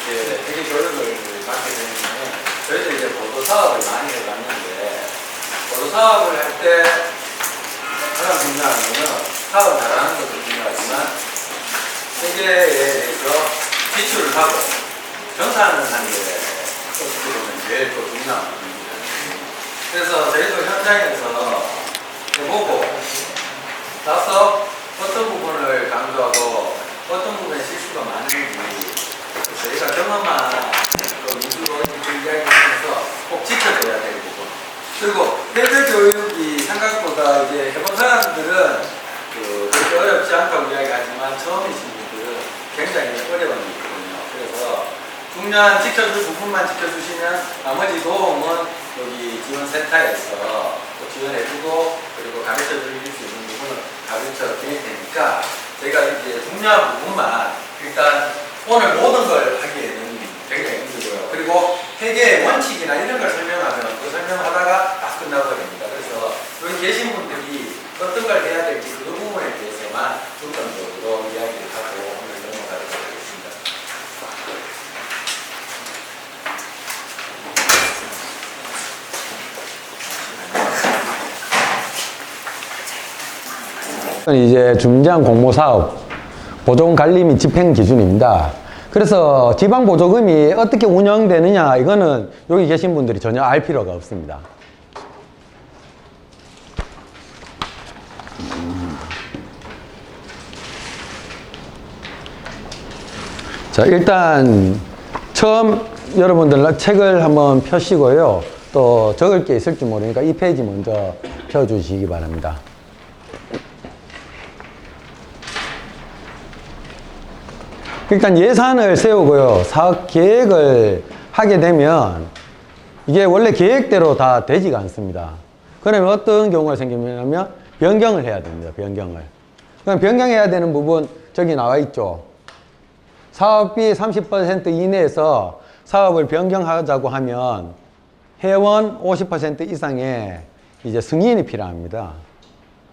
이렇게 회계 교육을 받게 되면 저희도 이제 보도 사업을 많이 해봤는데 보도 사업을 할 때 가장 중요한 거는 사업을 잘하는 것도 중요하지만 회계에 대해서 기출을 하고 정산을 하는 게 어떻게 보면 제일 또 중요한 부분입니다. 그래서 저희도 현장에서 보고 나서 어떤 부분을 강조하고 어떤 부분에 실수가 많은지 저희가 경험한 위주로 이야기하면서 꼭 지켜줘야 될 부분. 그리고 회계 교육이 생각보다 이제 해본 사람들은 그렇게 어렵지 않다고 이야기하지만 처음이신 분들은 굉장히 어려운 일이거든요. 그래서 중요한 지켜줄 부분만 지켜주시면 나머지 도움은 여기 지원센터에서 또 지원해주고 그리고 가르쳐 드릴 수 있는 부분은 가르쳐 드릴 테니까 제가 이제 중요한 부분만 일단 오늘 모든 걸 하기에는 굉장히 힘들고요. 그리고 회계의 원칙이나 이런 걸 설명하면 그 설명하다가 다 끝나버립니다. 그래서 여기 계신 분들이 어떤 걸 해야 될지 그 부분에 대해서만 중점적으로 이야기를 하고 오늘 넘어가도록 하겠습니다. 이제 중대한 공모사업 보조금 관리 및 집행 기준입니다. 그래서 지방보조금이 어떻게 운영되느냐 이거는 여기 계신 분들이 전혀 알 필요가 없습니다. 자, 일단 처음 여러분들 책을 한번 펴시고요. 또 적을 게 있을지 모르니까 이 페이지 먼저 펴주시기 바랍니다. 일단 예산을 세우고요. 사업 계획을 하게 되면 이게 원래 계획대로 다 되지가 않습니다. 그러면 어떤 경우가 생기냐면 변경을 해야 됩니다. 변경을. 그럼 변경해야 되는 부분 저기 나와 있죠. 사업비 30% 이내에서 사업을 변경하자고 하면 회원 50% 이상의 이제 승인이 필요합니다.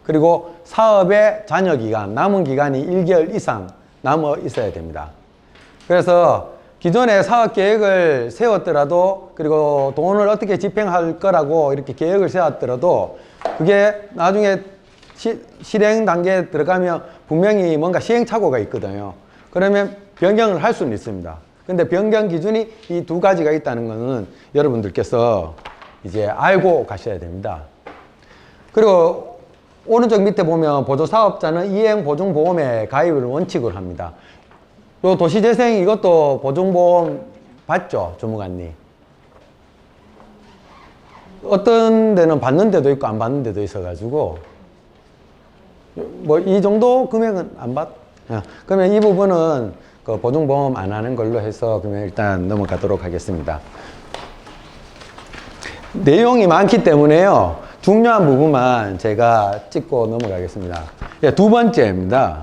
그리고 사업의 잔여 기간, 남은 기간이 1개월 이상 남아 있어야 됩니다. 그래서 기존에 사업 계획을 세웠더라도 그리고 돈을 어떻게 집행할 거라고 이렇게 계획을 세웠더라도 그게 나중에 실행 단계에 들어가면 분명히 뭔가 시행착오가 있거든요. 그러면 변경을 할 수는 있습니다. 근데 변경 기준이 이 두 가지가 있다는 것은 여러분들께서 이제 알고 가셔야 됩니다. 그리고 오른쪽 밑에 보면 보조사업자는 이행보증보험에 가입을 원칙으로 합니다. 요 도시재생 이것도 보증보험 받죠, 주무관님? 어떤 데는 받는 데도 있고 안 받는 데도 있어가지고 뭐 이 정도 금액은 안 받. 그러면 이 부분은 그 보증보험 안 하는 걸로 해서 그러면 일단 넘어가도록 하겠습니다. 내용이 많기 때문에요. 중요한 부분만 제가 찍고 넘어가겠습니다. 두 번째입니다.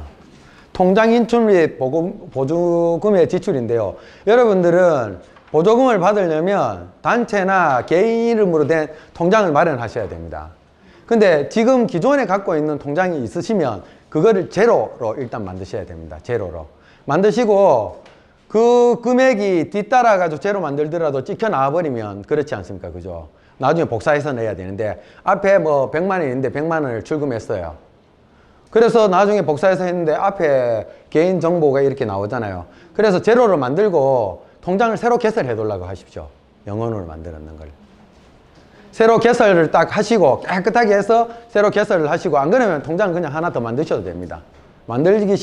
통장 인출 및 보조금의 지출인데요. 여러분들은 보조금을 받으려면 단체나 개인 이름으로 된 통장을 마련하셔야 됩니다. 근데 지금 기존에 갖고 있는 통장이 있으시면 그거를 제로로 일단 만드셔야 됩니다. 제로로. 만드시고 그 금액이 뒤따라 가지고 제로 만들더라도 찍혀 나와버리면 그렇지 않습니까? 그죠? 나중에 복사해서 내야 되는데 앞에 뭐 100만 원인데 100만 원을 출금했어요. 그래서 나중에 복사해서 했는데 앞에 개인 정보가 이렇게 나오잖아요. 그래서 제로를 만들고 통장을 새로 개설해 두려고 하십시오. 영원으로 만들었는 걸. 새로 개설을 딱 하시고 깨끗하게 해서 새로 개설을 하시고 안 그러면 통장을 그냥 하나 더 만드셔도 됩니다. 만들기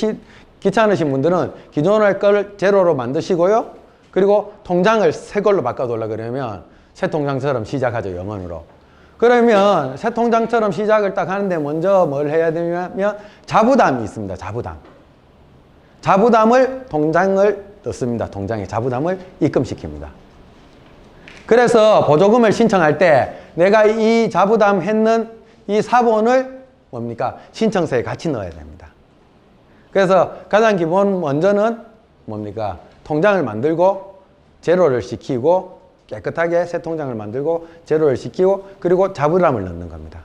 귀찮으신 분들은 기존의 걸 제로로 만드시고요. 그리고 통장을 새 걸로 바꿔두려고 그러면 새 통장처럼 시작하죠. 영원으로. 그러면 새 통장처럼 시작을 딱 하는데 먼저 뭘 해야 되냐면 자부담이 있습니다. 자부담. 자부담을 통장을 넣습니다. 통장에 자부담을 입금시킵니다. 그래서 보조금을 신청할 때 내가 이 자부담 했는 이 사본을 뭡니까? 신청서에 같이 넣어야 됩니다. 그래서 가장 기본 먼저는 뭡니까? 통장을 만들고 제로를 시키고 깨끗하게 새 통장을 만들고 제로를 시키고 그리고 자부담을 넣는 겁니다.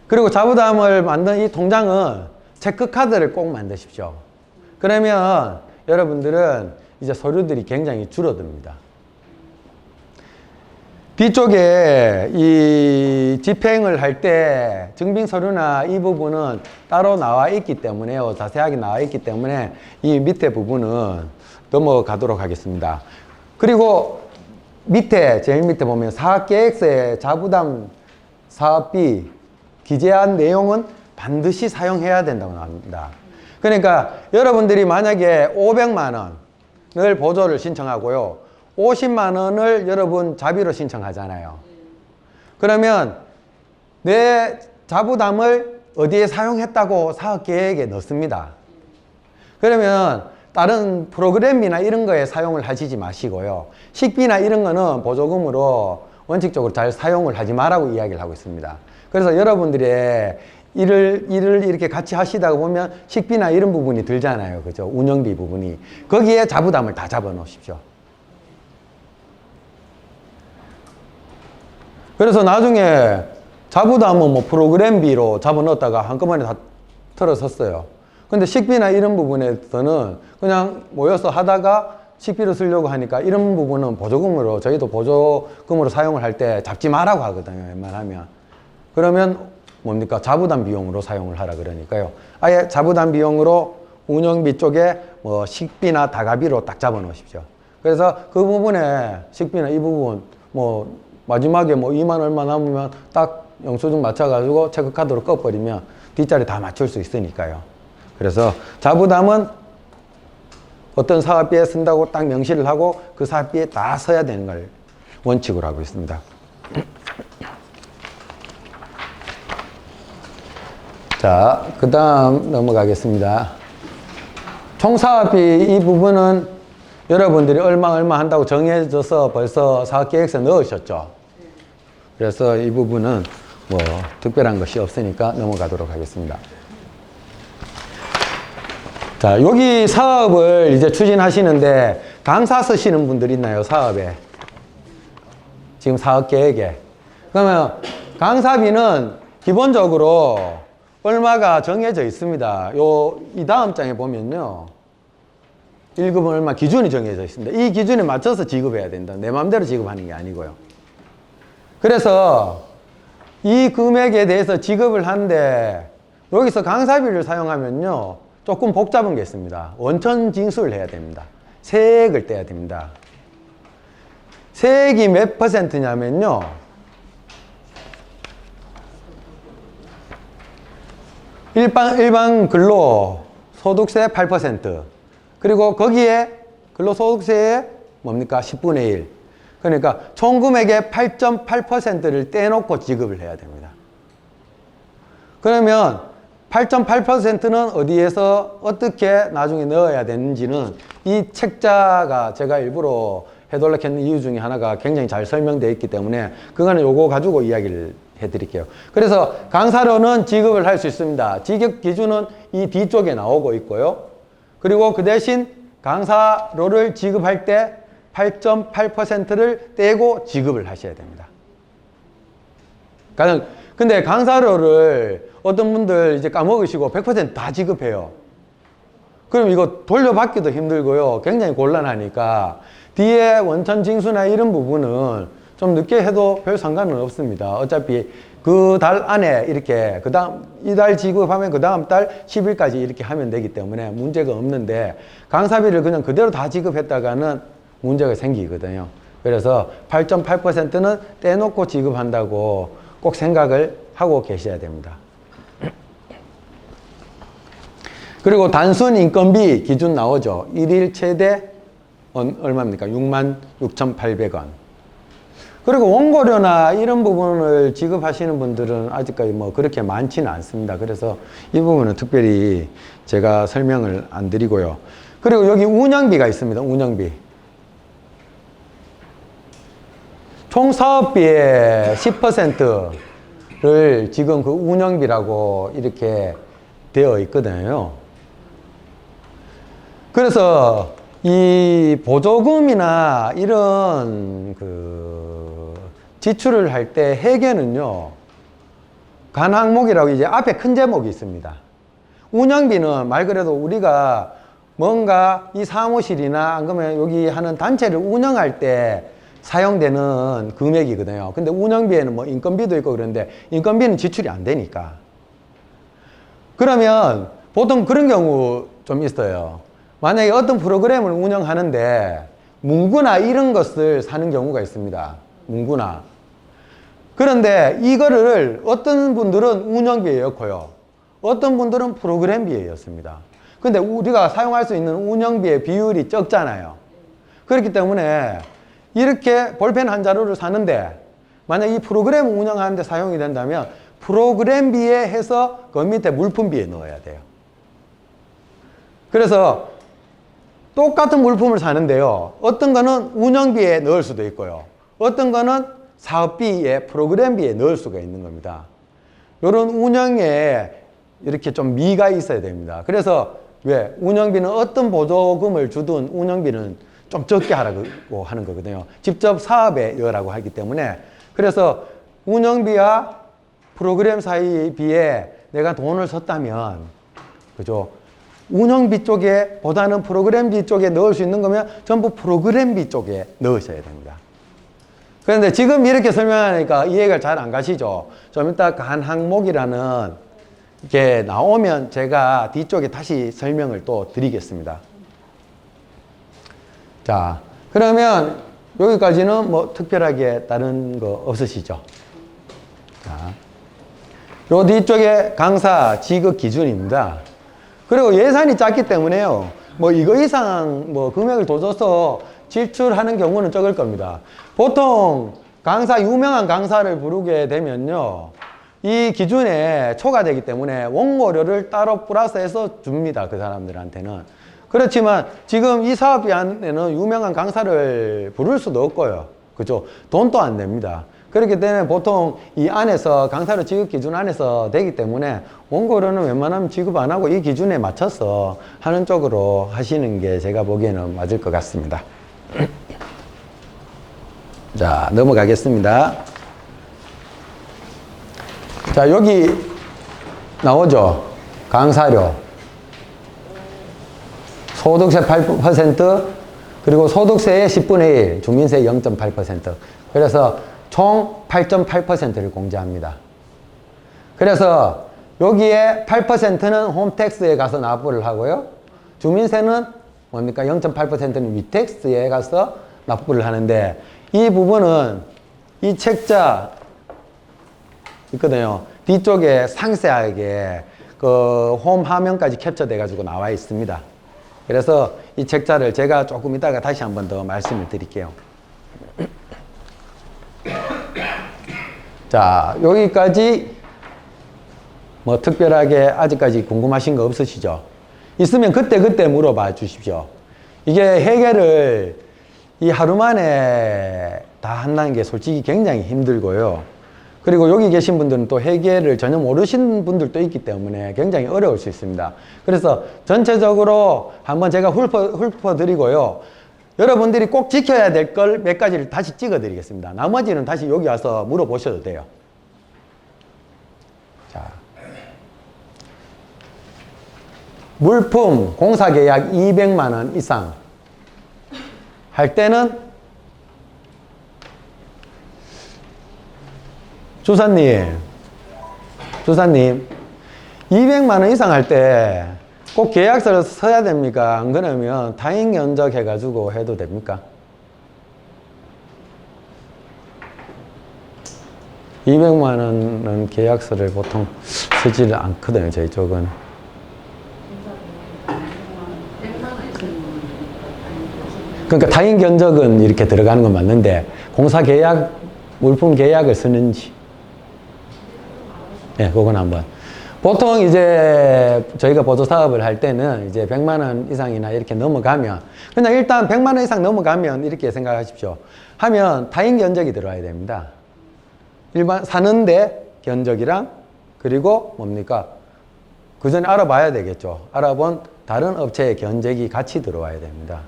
그리고 자부담을 만든 이 통장은 체크카드를 꼭 만드십시오. 그러면 여러분들은 이제 서류들이 굉장히 줄어듭니다. 뒤쪽에 이 집행을 할 때 증빙 서류나 이 부분은 따로 나와 있기 때문에요. 자세하게 나와 있기 때문에 이 밑에 부분은 넘어가도록 하겠습니다. 그리고 밑에, 제일 밑에 보면 사업계획서에 자부담 사업비 기재한 내용은 반드시 사용해야 된다고 나옵니다. 그러니까 여러분들이 만약에 500만 원을 보조를 신청하고요. 50만 원을 여러분 자비로 신청하잖아요. 그러면 내 자부담을 어디에 사용했다고 사업계획에 넣습니다. 그러면 다른 프로그램이나 이런 거에 사용을 하시지 마시고요. 식비나 이런 거는 보조금으로 원칙적으로 잘 사용을 하지 말라고 이야기를 하고 있습니다. 그래서 여러분들의 일을 이렇게 같이 하시다가 보면 식비나 이런 부분이 들잖아요. 그죠? 운영비 부분이. 거기에 자부담을 다 잡아 놓으십시오. 그래서 나중에 자부담은 뭐 프로그램비로 잡아넣었다가 한꺼번에 다 털어섰어요. 근데 식비나 이런 부분에서는 그냥 모여서 하다가 식비로 쓰려고 하니까 이런 부분은 보조금으로, 저희도 보조금으로 사용을 할 때 잡지 말라고 하거든요. 웬만하면. 그러면 뭡니까? 자부담 비용으로 사용을 하라 그러니까요. 아예 자부담 비용으로 운영비 쪽에 뭐 식비나 다가비로 딱 잡아 놓으십시오. 그래서 그 부분에 식비나 이 부분 뭐 마지막에 뭐 2만 얼마 남으면 딱 영수증 맞춰가지고 체크카드로 꺼버리면 뒷자리 다 맞출 수 있으니까요. 그래서 자부담은 어떤 사업비에 쓴다고 딱 명시를 하고 그 사업비에 다 써야 되는 걸 원칙으로 하고 있습니다. 자, 그 다음 넘어가겠습니다. 총사업비 이 부분은 여러분들이 얼마 한다고 정해져서 벌써 사업계획서에 넣으셨죠. 그래서 이 부분은 뭐 특별한 것이 없으니까 넘어가도록 하겠습니다. 자, 여기 사업을 이제 추진하시는데 강사 쓰시는 분들 있나요? 사업에. 지금 사업 계획에. 그러면 강사비는 기본적으로 얼마가 정해져 있습니다. 이 다음 장에 보면요. 1급은 얼마 기준이 정해져 있습니다. 이 기준에 맞춰서 지급해야 된다. 내 마음대로 지급하는 게 아니고요. 그래서 이 금액에 대해서 지급을 하는데 여기서 강사비를 사용하면요. 조금 복잡한 게 있습니다. 원천 징수를 해야 됩니다. 세액을 떼야 됩니다. 세액이 몇 %냐면요. 일반 근로 소득세 8%. 그리고 거기에 근로소득세의 뭡니까? 10분의 1. 그러니까 총 금액의 8.8%를 떼놓고 지급을 해야 됩니다. 그러면 8.8%는 어디에서 어떻게 나중에 넣어야 되는지는 이 책자가 제가 일부러 해달라고 했는 이유 중에 하나가 굉장히 잘 설명되어 있기 때문에 그거는 요거 가지고 이야기를 해드릴게요. 그래서 강사료는 지급을 할 수 있습니다. 지급 기준은 이 뒤쪽에 나오고 있고요. 그리고 그 대신 강사료를 지급할 때 8.8%를 떼고 지급을 하셔야 됩니다. 근데 강사료를 어떤 분들 이제 까먹으시고 100% 다 지급해요. 그럼 이거 돌려받기도 힘들고요. 굉장히 곤란하니까 뒤에 원천 징수나 이런 부분은 좀 늦게 해도 별 상관은 없습니다. 어차피 그 달 안에 이렇게 이달 지급하면 그 다음 달 10일까지 이렇게 하면 되기 때문에 문제가 없는데 강사비를 그냥 그대로 다 지급했다가는 문제가 생기거든요. 그래서 8.8%는 떼놓고 지급한다고 꼭 생각을 하고 계셔야 됩니다. 그리고 단순 인건비 기준 나오죠. 1일 최대 얼마입니까? 66,800원. 그리고 원고료나 이런 부분을 지급하시는 분들은 아직까지 뭐 그렇게 많지는 않습니다. 그래서 이 부분은 특별히 제가 설명을 안 드리고요. 그리고 여기 운영비가 있습니다. 운영비. 총 사업비의 10%를 지금 그 운영비라고 이렇게 되어 있거든요. 그래서 이 보조금이나 이런 지출을 할 때 회계는요, 간 항목이라고 이제 앞에 큰 제목이 있습니다. 운영비는 말 그대로 우리가 뭔가 이 사무실이나 안 그러면 여기 하는 단체를 운영할 때 사용되는 금액이거든요. 근데 운영비에는 뭐 인건비도 있고 그런데 인건비는 지출이 안 되니까. 그러면 보통 그런 경우 좀 있어요. 만약에 어떤 프로그램을 운영하는데 문구나 이런 것을 사는 경우가 있습니다. 문구나. 그런데 이거를 어떤 분들은 운영비에 넣고요. 어떤 분들은 프로그램비에 넣습니다. 근데 우리가 사용할 수 있는 운영비의 비율이 적잖아요. 그렇기 때문에 이렇게 볼펜 한 자루를 사는데 만약 이 프로그램을 운영하는데 사용이 된다면 프로그램비에 해서 그 밑에 물품비에 넣어야 돼요. 그래서 똑같은 물품을 사는데요. 어떤 거는 운영비에 넣을 수도 있고요. 어떤 거는 사업비에 프로그램비에 넣을 수가 있는 겁니다. 이런 운영에 이렇게 좀 미가 있어야 됩니다. 그래서 왜? 운영비는 어떤 보조금을 주든 운영비는 좀 적게 하라고 하는 거거든요. 직접 사업에 넣으라고 하기 때문에. 그래서 운영비와 프로그램 사이비에 내가 돈을 썼다면, 그죠? 운영비 쪽에 보다는 프로그램비 쪽에 넣을 수 있는 거면 전부 프로그램비 쪽에 넣으셔야 됩니다. 그런데 지금 이렇게 설명하니까 이해가 잘 안 가시죠? 좀 이따 한 항목이라는 게 나오면 제가 뒤쪽에 다시 설명을 또 드리겠습니다. 자, 그러면 여기까지는 뭐 특별하게 다른 거 없으시죠? 자, 요 뒤쪽에 강사 지급 기준입니다. 그리고 예산이 작기 때문에요. 뭐 이거 이상 뭐 금액을 더 줘서 지출하는 경우는 적을 겁니다. 보통 강사, 유명한 강사를 부르게 되면요. 이 기준에 초과되기 때문에 원고료를 따로 플러스해서 줍니다. 그 사람들한테는. 그렇지만 지금 이 사업비 안에는 유명한 강사를 부를 수도 없고요. 그죠? 돈도 안 냅니다. 그렇기 때문에 보통 이 안에서 강사료 지급 기준 안에서 되기 때문에 원고료는 웬만하면 지급 안 하고 이 기준에 맞춰서 하는 쪽으로 하시는 게 제가 보기에는 맞을 것 같습니다. 자, 넘어가겠습니다. 자, 여기 나오죠. 강사료. 소득세 8%, 그리고 소득세의 10분의 1, 주민세 0.8%. 그래서 총 8.8%를 공제합니다. 그래서 여기에 8%는 홈택스에 가서 납부를 하고요. 주민세는 뭡니까? 0.8%는 위택스에 가서 납부를 하는데 이 부분은 이 책자 있거든요. 뒤쪽에 상세하게 그 홈 화면까지 캡처돼 가지고 나와 있습니다. 그래서 이 책자를 제가 조금 이따가 다시 한 번 더 말씀을 드릴게요. 자, 여기까지 뭐 특별하게 아직까지 궁금하신 거 없으시죠? 있으면 그때 물어봐 주십시오. 이게 해결을 이 하루 만에 다 한다는 게 솔직히 굉장히 힘들고요. 그리고 여기 계신 분들은 또 해결을 전혀 모르시는 분들도 있기 때문에 굉장히 어려울 수 있습니다. 그래서 전체적으로 한번 제가 훑어드리고요. 여러분들이 꼭 지켜야 될 걸 몇 가지를 다시 찍어 드리겠습니다. 나머지는 다시 여기 와서 물어보셔도 돼요. 자, 물품 공사계약 200만 원 이상 할 때는 주사님 200만 원 이상 할 때 꼭 계약서를 써야 됩니까? 안 그러면 타인 견적 해가지고 해도 됩니까? 200만 원은 계약서를 보통 쓰지를 않거든요. 저희 쪽은. 그러니까 타인 견적은 이렇게 들어가는 건 맞는데 공사 계약, 물품 계약을 쓰는지. 네, 그건 한번. 보통 이제 저희가 보조 사업을 할 때는 이제 100만 원 이상이나 이렇게 넘어가면 그냥 일단 100만 원 이상 넘어가면 이렇게 생각하십시오. 하면 타인 견적이 들어와야 됩니다. 일반 사는데 견적이랑 그리고 뭡니까? 그 전에 알아봐야 되겠죠. 알아본 다른 업체의 견적이 같이 들어와야 됩니다.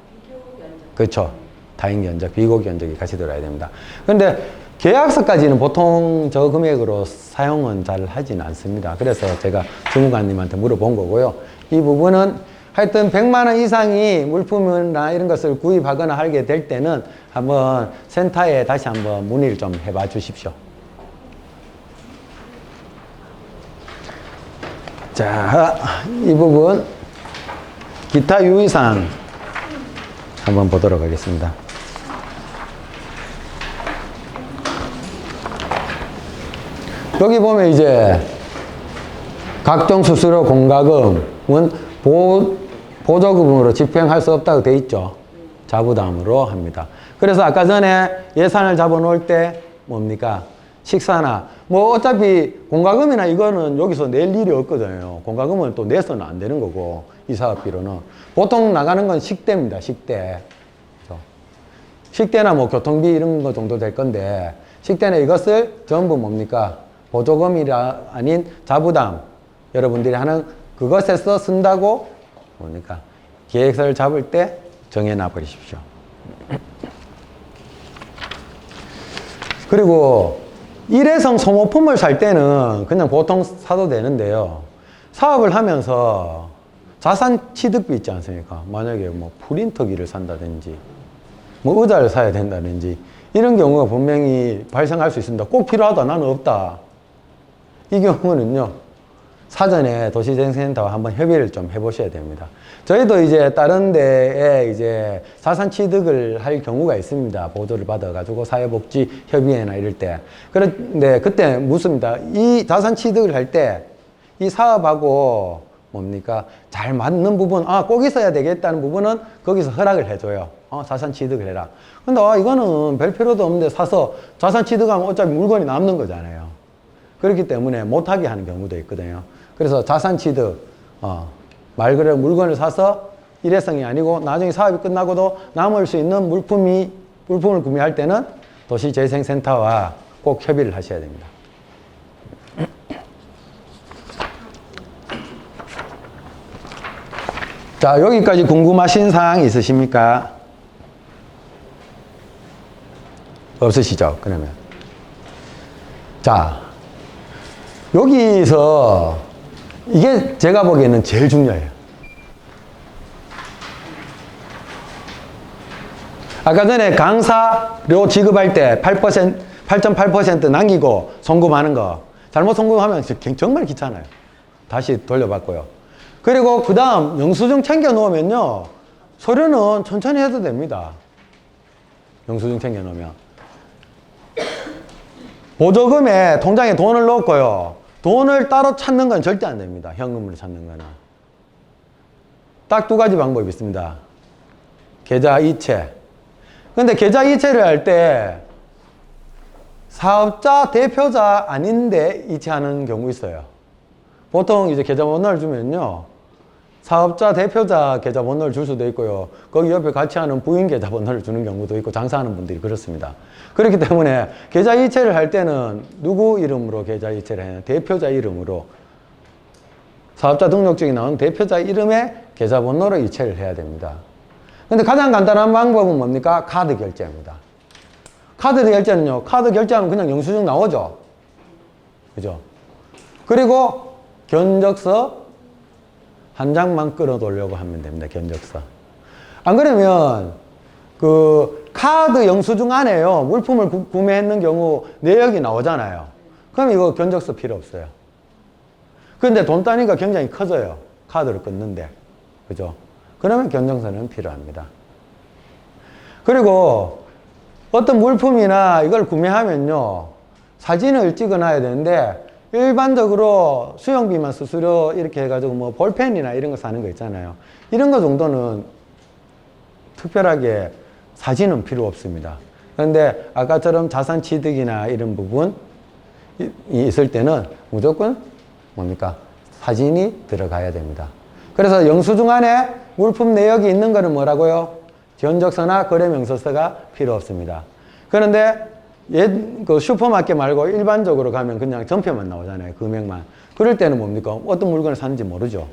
그렇죠. 타인 견적, 비고 견적이 같이 들어와야 됩니다. 그런데 계약서까지는 보통 저 금액으로 사용은 잘 하지는 않습니다. 그래서 제가 주무관님한테 물어본 거고요. 이 부분은 하여튼 100만 원 이상이 물품이나 이런 것을 구입하거나 하게 될 때는 한번 센터에 다시 한번 문의를 좀 해봐 주십시오. 자, 이 부분 기타 유의사항 한번 보도록 하겠습니다. 여기 보면 이제 각종 수수료 공과금은 보조금으로 집행할 수 없다고 돼 있죠. 자부담으로 합니다. 그래서 아까 전에 예산을 잡아 놓을 때 뭡니까? 식사나 뭐 어차피 공과금이나 이거는 여기서 낼 일이 없거든요. 공과금은 또 내서는 안 되는 거고 이 사업비로는 보통 나가는 건 식대입니다. 식대. 그렇죠? 식대나 뭐 교통비 이런 거 정도 될 건데 식대는 이것을 전부 뭡니까? 보조금이라 아닌 자부담 여러분들이 하는 그것에서 쓴다고 뭡니까? 계획서를 잡을 때 정해놔 버리십시오. 그리고 일회성 소모품을 살 때는 그냥 보통 사도 되는데요. 사업을 하면서 자산 취득비 있지 않습니까? 만약에 뭐 프린터기를 산다든지 뭐 의자를 사야 된다든지 이런 경우가 분명히 발생할 수 있습니다. 꼭 필요하다, 나는 없다. 이 경우는요, 사전에 도시재생센터와 한번 협의를 좀 해보셔야 됩니다. 저희도 이제 다른 데에 이제 자산 취득을 할 경우가 있습니다. 보조를 받아가지고 사회복지 협의회나 이럴 때. 그런데 그때 묻습니다. 이 자산 취득을 할 때 이 사업하고 뭡니까? 잘 맞는 부분, 꼭 있어야 되겠다는 부분은 거기서 허락을 해줘요. 자산 취득을 해라. 근데 이거는 별 필요도 없는데 사서 자산 취득하면 어차피 물건이 남는 거잖아요. 그렇기 때문에 못하게 하는 경우도 있거든요. 그래서 자산 취득, 말 그대로 물건을 사서 일회성이 아니고 나중에 사업이 끝나고도 남을 수 있는 물품을 구매할 때는 도시재생센터와 꼭 협의를 하셔야 됩니다. 자, 여기까지 궁금하신 사항 있으십니까? 없으시죠? 그러면. 자, 여기서 이게 제가 보기에는 제일 중요해요. 아까 전에 강사료 지급할 때 8.8% 남기고 송금하는 거. 잘못 송금하면 정말 귀찮아요. 다시 돌려받고요. 그리고 그 다음 영수증 챙겨 놓으면요. 서류는 천천히 해도 됩니다. 영수증 챙겨 놓으면. 보조금에 통장에 돈을 넣고요. 돈을 따로 찾는 건 절대 안 됩니다. 현금으로 찾는 거는. 딱 두 가지 방법이 있습니다. 계좌 이체. 근데 계좌 이체를 할 때 사업자 대표자 아닌데 이체하는 경우 있어요. 보통 이제 계좌번호를 주면요. 사업자 대표자 계좌번호를 줄 수도 있고요. 거기 옆에 같이 하는 부인 계좌번호를 주는 경우도 있고 장사하는 분들이 그렇습니다. 그렇기 때문에 계좌 이체를 할 때는 누구 이름으로 계좌 이체를 해요? 대표자 이름으로. 사업자 등록증이 나온 대표자 이름의 계좌번호로 이체를 해야 됩니다. 근데 가장 간단한 방법은 뭡니까? 카드 결제입니다. 카드 결제는요. 카드 결제하면 그냥 영수증 나오죠. 그죠? 그리고 견적서 한 장만 끌어놓으려고 하면 됩니다. 견적서. 안 그러면 그 카드 영수증 안에요. 물품을 구매했는 경우 내역이 나오잖아요. 그럼 이거 견적서 필요 없어요. 그런데 돈 단위가 굉장히 커져요. 카드를 끊는데. 그죠? 그러면 견적서는 필요합니다. 그리고 어떤 물품이나 이걸 구매하면요. 사진을 찍어 놔야 되는데 일반적으로 수영비만 수수료 이렇게 해가지고 뭐 볼펜이나 이런 거 사는 거 있잖아요. 이런 거 정도는 특별하게 사진은 필요 없습니다. 그런데 아까처럼 자산 취득이나 이런 부분이 있을 때는 무조건 뭡니까? 사진이 들어가야 됩니다. 그래서 영수증 안에 물품 내역이 있는 거는 뭐라고요? 견적서나 거래명세서가 필요 없습니다. 그런데 그 슈퍼마켓 말고 일반적으로 가면 그냥 전표만 나오잖아요. 금액만. 그럴 때는 뭡니까? 어떤 물건을 샀는지 모르죠.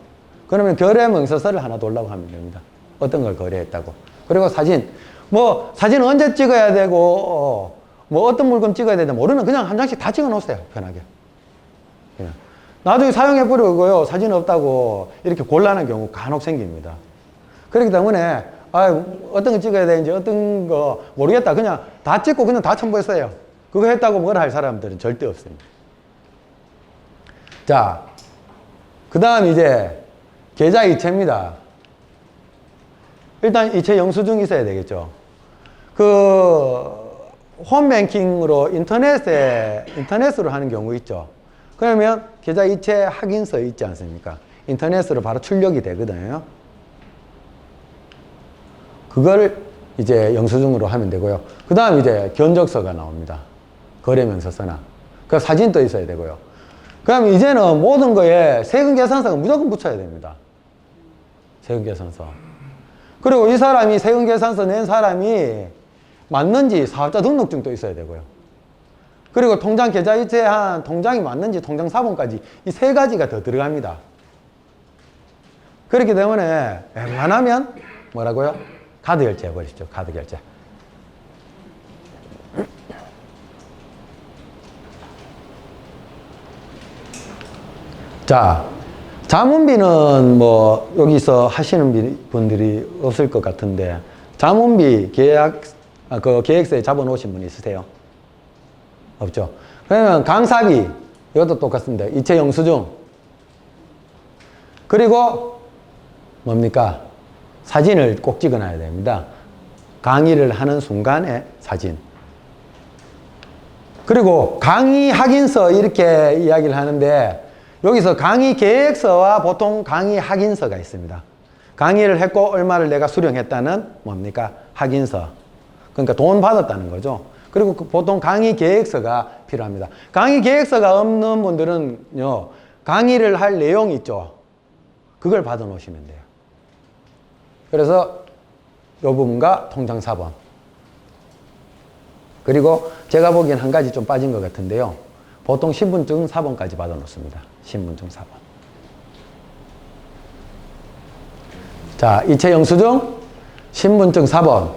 그러면 거래명세서를 하나 돌라고 하면 됩니다. 어떤 걸 거래했다고. 그리고 사진. 뭐 사진 언제 찍어야 되고 뭐 어떤 물건 찍어야 되는지 모르면 그냥 한 장씩 다 찍어 놓으세요. 편하게. 그냥. 나중에 사용해버리고요. 사진 없다고 이렇게 곤란한 경우 간혹 생깁니다. 그렇기 때문에 어떤 거 찍어야 되는지 어떤 거 모르겠다. 그냥 다 찍고 그냥 다 첨부했어요. 그거 했다고 뭘 할 사람들은 절대 없습니다. 자, 그 다음 이제 계좌 이체입니다. 일단 이체 영수증이 있어야 되겠죠. 홈뱅킹으로 인터넷으로 하는 경우 있죠. 그러면 계좌 이체 확인서 있지 않습니까? 인터넷으로 바로 출력이 되거든요. 그걸 이제 영수증으로 하면 되고요. 그 다음 이제 견적서가 나옵니다. 거래명세서나. 그 사진도 있어야 되고요. 그럼 이제는 모든 거에 세금계산서가 무조건 붙여야 됩니다. 세금계산서. 그리고 이 사람이 세금계산서 낸 사람이 맞는지 사업자 등록증도 있어야 되고요. 그리고 통장 계좌 이체한 통장이 맞는지 통장 사본까지 이 세 가지가 더 들어갑니다. 그렇기 때문에 웬만하면 뭐라고요? 카드 결제해 버리십시오. 카드 결제. 자, 자문비는 뭐 여기서 하시는 분들이 없을 것 같은데 자문비 계획서에 잡아놓으신 분 있으세요? 없죠. 그러면 강사비 이것도 똑같습니다. 이체 영수증 그리고 뭡니까? 사진을 꼭 찍어놔야 됩니다. 강의를 하는 순간에 사진. 그리고 강의 확인서 이렇게 이야기를 하는데 여기서 강의 계획서와 보통 강의 확인서가 있습니다. 강의를 했고 얼마를 내가 수령했다는 뭡니까? 확인서. 그러니까 돈 받았다는 거죠. 그리고 보통 강의 계획서가 필요합니다. 강의 계획서가 없는 분들은요, 강의를 할 내용 있죠. 그걸 받아 놓으시면 돼요. 그래서 이 부분과 통장 사본. 그리고 제가 보기엔 한 가지 좀 빠진 것 같은데요. 보통 신분증 사본까지 받아 놓습니다. 신분증 사본. 자, 이체 영수증, 신분증 사본,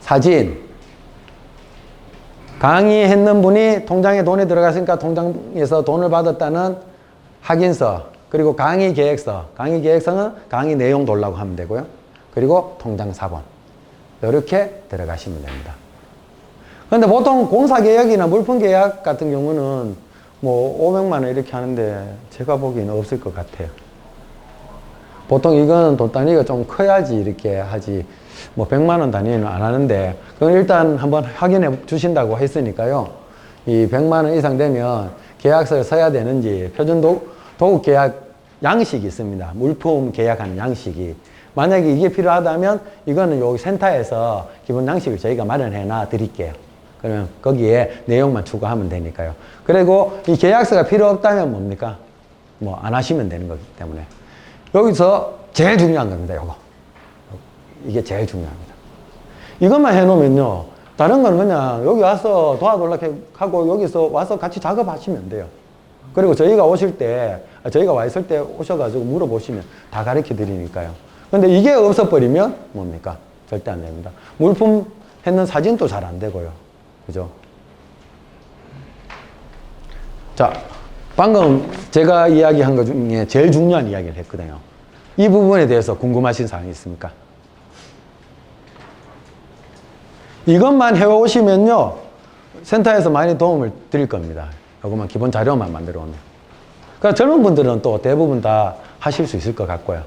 사진. 강의했는 분이 통장에 돈이 들어갔으니까 통장에서 돈을 받았다는 확인서, 그리고 강의 계획서. 강의 계획서는 강의 내용 돌라고 하면 되고요. 그리고 통장 사본. 이렇게 들어가시면 됩니다. 그런데 보통 공사 계약이나 물품 계약 같은 경우는 뭐 500만 원 이렇게 하는데 제가 보기에는 없을 것 같아요. 보통 이건 돈 단위가 좀 커야지 이렇게 하지 뭐 100만 원 단위는 안 하는데 그건 일단 한번 확인해 주신다고 했으니까요. 이 100만 원 이상 되면 계약서를 써야 되는지 표준 도급 계약 양식이 있습니다. 물품 계약하는 양식이. 만약에 이게 필요하다면 이거는 여기 센터에서 기본 양식을 저희가 마련해 놔 드릴게요. 그러면 거기에 내용만 추가하면 되니까요. 그리고 이 계약서가 필요 없다면 뭡니까? 뭐 안 하시면 되는 거기 때문에. 여기서 제일 중요한 겁니다, 요거. 이게 제일 중요합니다. 이것만 해놓으면요. 다른 건 그냥 여기 와서 도와달라고 하고 여기서 와서 같이 작업하시면 돼요. 그리고 저희가 오실 때, 저희가 와 있을 때 오셔가지고 물어보시면 다 가르쳐 드리니까요. 근데 이게 없어버리면 뭡니까? 절대 안 됩니다. 물품 했는 사진도 잘 안 되고요. 그죠? 자, 방금 제가 이야기한 것 중에 제일 중요한 이야기를 했거든요. 이 부분에 대해서 궁금하신 사항이 있습니까? 이것만 해오시면요, 센터에서 많이 도움을 드릴 겁니다. 이것만 기본 자료만 만들어 오면. 그러니까 젊은 분들은 또 대부분 다 하실 수 있을 것 같고요.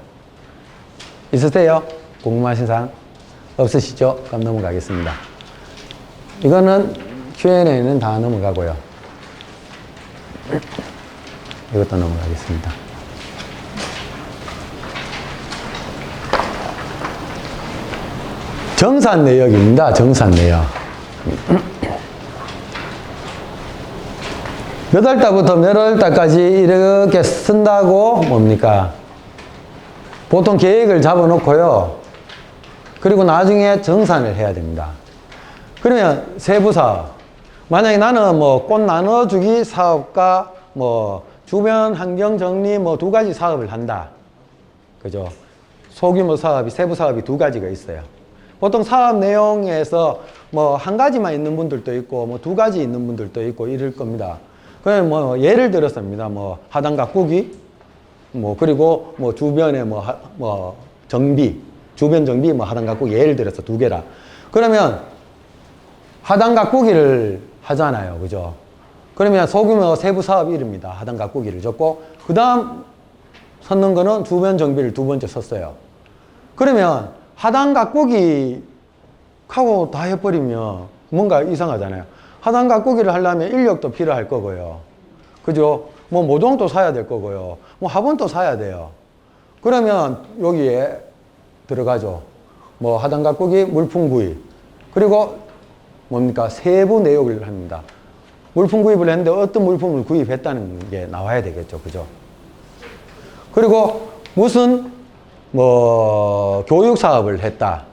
있으세요? 궁금하신 사항? 없으시죠? 그럼 넘어가겠습니다. 이거는 Q&A는 다 넘어가고요. 이것도 넘어가겠습니다. 정산 내역입니다. 정산 내역. 몇 월 달부터 몇 월 달까지 이렇게 쓴다고 뭡니까? 보통 계획을 잡아놓고요. 그리고 나중에 정산을 해야 됩니다. 그러면 세부사업. 만약에 나는 뭐 꽃 나눠주기 사업과 뭐 주변 환경 정리 뭐 두 가지 사업을 한다. 그죠? 소규모 사업이, 세부 사업이 두 가지가 있어요. 보통 사업 내용에서 뭐 한 가지만 있는 분들도 있고 뭐 두 가지 있는 분들도 있고 이럴 겁니다. 그냥 뭐 예를 들었습니다. 뭐 하단 가꾸기, 뭐 그리고 뭐 주변에 뭐 정비, 주변 정비 뭐 하단 가꾸기 예를 들어서 두 개라. 그러면 하단 가꾸기를 하잖아요, 그죠? 그러면 소규모 세부 사업 이름입니다. 하단 가꾸기를 적고 그 다음 섰는 거는 주변 정비를 두 번째 섰어요. 그러면 하단 가꾸기 하고 다 해버리면 뭔가 이상하잖아요. 하단 가꾸기를 하려면 인력도 필요할 거고요. 그죠? 뭐 모종도 사야 될 거고요. 뭐 화분도 사야 돼요. 그러면 여기에 들어가죠. 뭐 하단 가꾸기, 물품 구입. 그리고 뭡니까? 세부 내역을 합니다. 물품 구입을 했는데 어떤 물품을 구입했다는 게 나와야 되겠죠. 그죠? 그리고 무슨 뭐 교육 사업을 했다.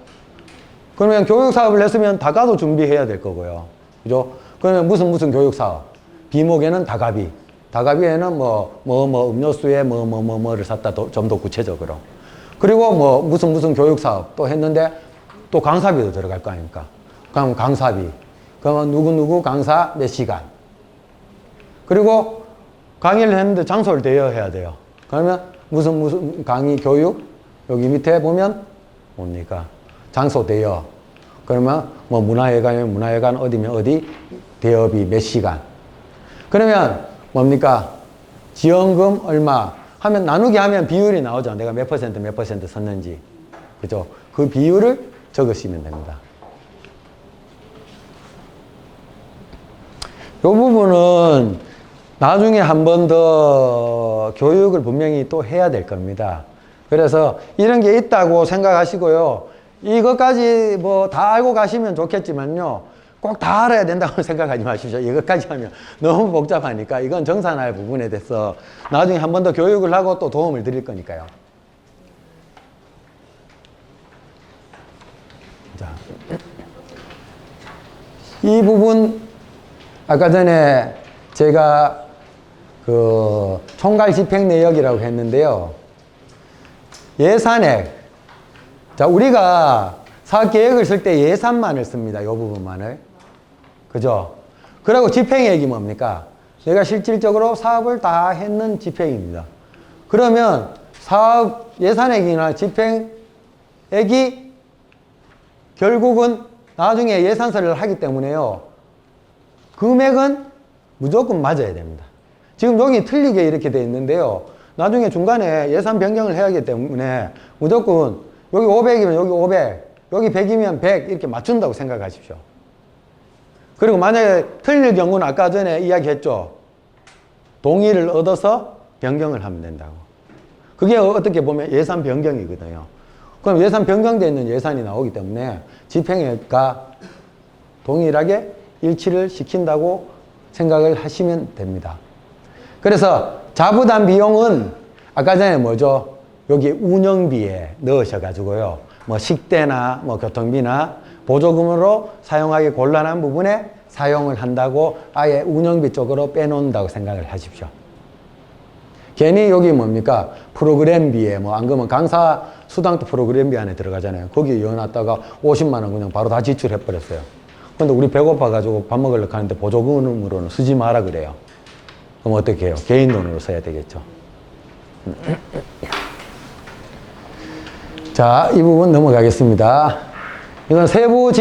그러면 교육 사업을 했으면 다가도 준비해야 될 거고요. 그죠? 그러면 무슨 교육 사업. 비목에는 다가비. 다가비에는 음료수에 뭐를 샀다. 좀 더 구체적으로. 그리고 뭐 무슨 교육 사업 또 했는데 또 강사비도 들어갈 거 아닙니까? 그럼 강사비. 그러면 누구 강사 몇 시간. 그리고 강의를 했는데 장소를 대여해야 돼요. 그러면 무슨 강의 교육. 여기 밑에 보면 뭡니까? 장소 대여. 그러면 뭐 문화회관이면 문화회관, 어디면 어디, 대여비 몇 시간. 그러면 뭡니까? 지원금 얼마 하면 나누기 하면 비율이 나오죠. 내가 몇 퍼센트 썼는지. 그죠? 그 비율을 적으시면 됩니다. 이 부분은 나중에 한 번 더 교육을 분명히 또 해야 될 겁니다. 그래서 이런 게 있다고 생각하시고요. 이것까지 뭐 다 알고 가시면 좋겠지만요. 꼭 다 알아야 된다고 생각하지 마십시오. 이것까지 하면 너무 복잡하니까 이건 정산할 부분에 대해서 나중에 한 번 더 교육을 하고 또 도움을 드릴 거니까요. 자, 이 부분 아까 전에 제가 그 총괄 집행 내역이라고 했는데요. 예산액. 자, 우리가 사업 계획을 쓸 때 예산만을 씁니다. 이 부분만을. 그죠? 그리고 집행액이 뭡니까? 내가 실질적으로 사업을 다 했는 집행입니다. 그러면 사업 예산액이나 집행액이 결국은 나중에 예산서를 하기 때문에요. 금액은 무조건 맞아야 됩니다. 지금 여기 틀리게 이렇게 돼 있는데요. 나중에 중간에 예산 변경을 해야 하기 때문에 무조건 여기 500이면 여기 500, 여기 100이면 100 이렇게 맞춘다고 생각하십시오. 그리고 만약에 틀릴 경우는 아까 전에 이야기했죠. 동의를 얻어서 변경을 하면 된다고. 그게 어떻게 보면 예산 변경이거든요. 그럼 예산 변경되어 있는 예산이 나오기 때문에 집행액과 동일하게 일치를 시킨다고 생각을 하시면 됩니다. 그래서 자부담 비용은 아까 전에 뭐죠? 여기 운영비에 넣으셔가지고요. 뭐 식대나 뭐 교통비나 보조금으로 사용하기 곤란한 부분에 사용을 한다고 아예 운영비 쪽으로 빼놓는다고 생각을 하십시오. 괜히 여기 뭡니까? 프로그램비에 뭐 안 그러면 강사 수당도 프로그램비 안에 들어가잖아요. 거기 넣어놨다가 50만 원 그냥 바로 다 지출해버렸어요. 근데 우리 배고파가지고 밥 먹으려고 하는데 보조금으로는 쓰지 마라 그래요. 그럼 어떻게 해요? 개인 돈으로 써야 되겠죠. 자, 이 부분 넘어가겠습니다. 이건 세부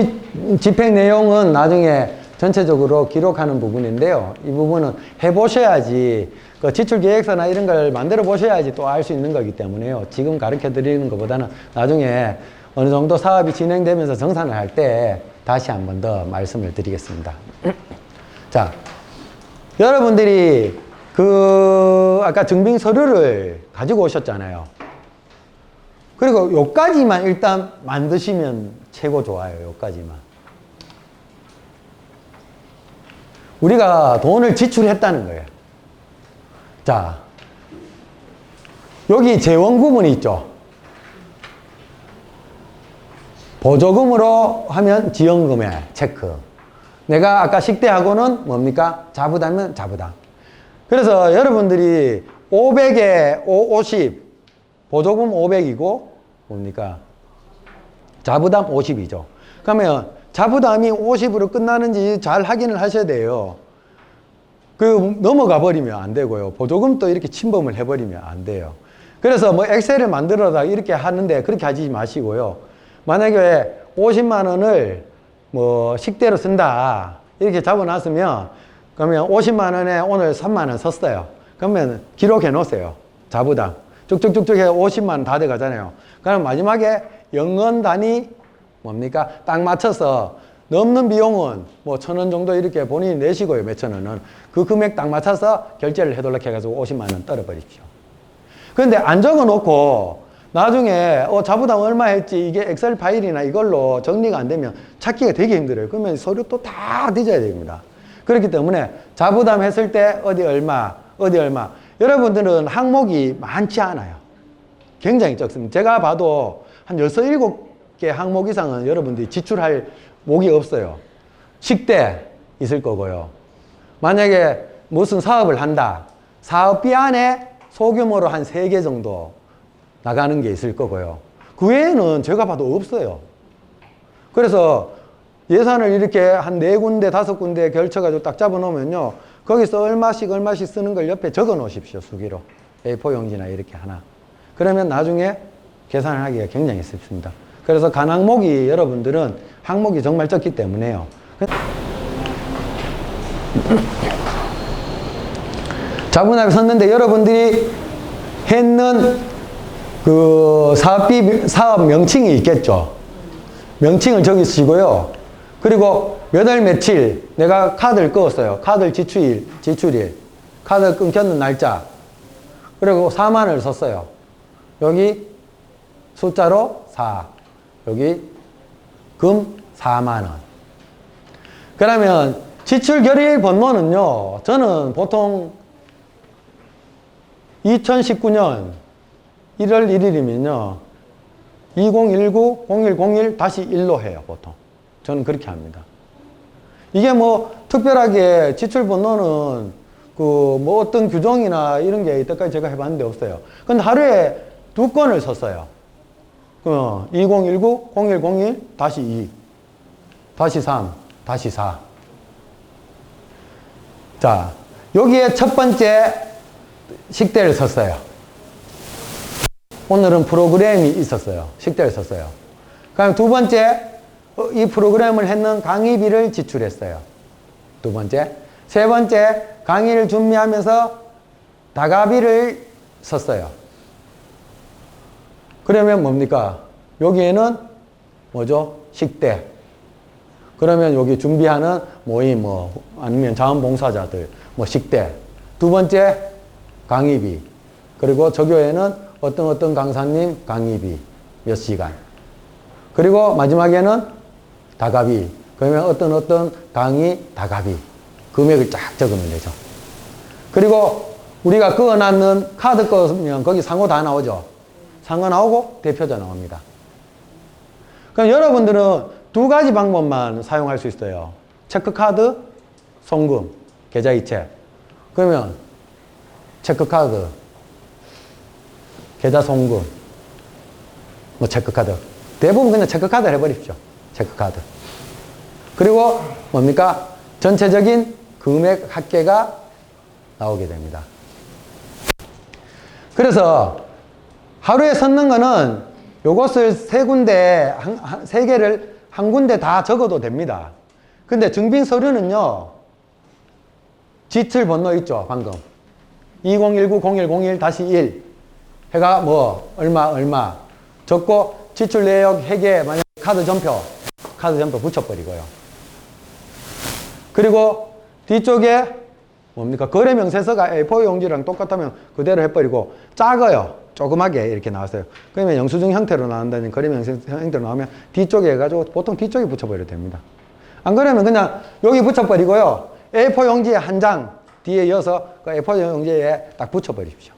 집행 내용은 나중에 전체적으로 기록하는 부분인데요. 이 부분은 해보셔야지, 그 지출계획서나 이런 걸 만들어 보셔야지 또 알 수 있는 거기 때문에요. 지금 가르쳐 드리는 것보다는 나중에 어느 정도 사업이 진행되면서 정산을 할 때 다시 한 번 더 말씀을 드리겠습니다. 자, 여러분들이 아까 증빙 서류를 가지고 오셨잖아요. 그리고 요까지만 일단 만드시면 최고 좋아요. 요까지만. 우리가 돈을 지출했다는 거예요. 자, 여기 재원 구분이 있죠. 보조금으로 하면 지원금액 체크. 내가 아까 식대하고는 뭡니까? 자부담은 자부담. 그래서 여러분들이 500에 50, 보조금 500이고 뭡니까? 자부담 50이죠. 그러면 자부담이 50으로 끝나는지 잘 확인을 하셔야 돼요. 그 넘어가 버리면 안 되고요. 보조금도 이렇게 침범을 해버리면 안 돼요. 그래서 뭐 엑셀을 만들어라 이렇게 하는데 그렇게 하지 마시고요. 만약에 50만 원을 뭐 식대로 쓴다 이렇게 잡아놨으면 그러면 50만 원에 오늘 3만 원 썼어요. 그러면 기록해 놓으세요. 자부담. 쭉쭉쭉쭉 해 50만 원 다 돼 가잖아요. 그럼 마지막에 영원 단위 뭡니까? 딱 맞춰서 넘는 비용은 뭐 1,000원 정도 이렇게 본인이 내시고요. 몇천 원은. 그 금액 딱 맞춰서 결제를 해달라고 해가지고 50만 원 떨어버리십시오. 그런데 안 적어 놓고 나중에 자부담 얼마 했지 이게 엑셀 파일이나 이걸로 정리가 안 되면 찾기가 되게 힘들어요. 그러면 서류 또 다 뒤져야 됩니다. 그렇기 때문에 자부담 했을 때 어디 얼마, 어디 얼마. 여러분들은 항목이 많지 않아요. 굉장히 적습니다. 제가 봐도 한 6, 7개 항목 이상은 여러분들이 지출할 목이 없어요. 식대 있을 거고요. 만약에 무슨 사업을 한다. 사업비 안에 소규모로 한 3개 정도 나가는 게 있을 거고요. 그 외에는 제가 봐도 없어요. 그래서 예산을 이렇게 한 4군데, 5군데 결쳐가지고 딱 잡아 놓으면요. 거기서 얼마씩 쓰는 걸 옆에 적어 놓으십시오. 수기로. A4 용지나 이렇게 하나. 그러면 나중에 계산을 하기가 굉장히 쉽습니다. 그래서 간 항목이 여러분들은 항목이 정말 적기 때문에요. 자본합이 섰는데 여러분들이 했는 그 사업 명칭이 있겠죠. 명칭을 적으시고요. 그리고 몇 월 며칠 내가 카드를 끄었어요. 카드 지출일, 카드 끊겼는 날짜. 그리고 4만 원을 썼어요. 여기 숫자로 4, 여기 금 4만 원. 그러면 지출 결의일 번호는요. 저는 보통 2019년 1월 1일이면요. 2019-0101-1로 해요, 보통. 저는 그렇게 합니다. 이게 뭐 특별하게 지출 번호는 그 뭐 어떤 규정이나 이런 게 이때까지 제가 해봤는데 없어요. 근데 하루에 2건을 썼어요. 2019-0101-2, -3, -4. 자, 여기에 첫 번째 식대를 썼어요. 오늘은 프로그램이 있었어요. 식대를 썼어요. 그럼 두 번째, 이 프로그램을 했는 강의비를 지출했어요. 두 번째. 세 번째, 강의를 준비하면서 다가비를 썼어요. 그러면 뭡니까? 여기에는 뭐죠? 식대. 그러면 여기 준비하는 모임, 아니면 자원봉사자들, 식대. 두 번째, 강의비. 그리고 저교회는 어떤 강사님 강의비 몇 시간. 그리고 마지막에는 다가비. 그러면 어떤 강의 다가비. 금액을 쫙 적으면 되죠. 그리고 우리가 그어놨는 카드 꺼면 거기 상호 다 나오죠. 상호 나오고 대표자 나옵니다. 그럼 여러분들은 2가지 방법만 사용할 수 있어요. 체크카드, 송금, 계좌이체. 그러면 체크카드, 계좌 송금, 체크카드. 대부분 그냥 체크카드를 해버립시오. 체크카드. 그리고 뭡니까? 전체적인 금액 합계가 나오게 됩니다. 그래서 하루에 썼는 거는 요것을 3군데, 3개를 한 군데 다 적어도 됩니다. 근데 증빙 서류는요, 지출 번호 있죠, 방금. 2019-0101-1 해가 얼마 적고 지출 내역 회계 만약 카드 전표 붙여버리고요. 그리고 뒤쪽에 뭡니까? 거래 명세서가 A4 용지랑 똑같으면 그대로 해버리고 작아요. 조그맣게 이렇게 나왔어요. 그러면 영수증 형태로 나온다는 거래 명세서 형태로 나오면 뒤쪽에 해가지고 보통 뒤쪽에 붙여버려도 됩니다. 안 그러면 그냥 여기 붙여버리고요. A4 용지에 한 장 뒤에 이어서 그 A4 용지에 딱 붙여버리십시오.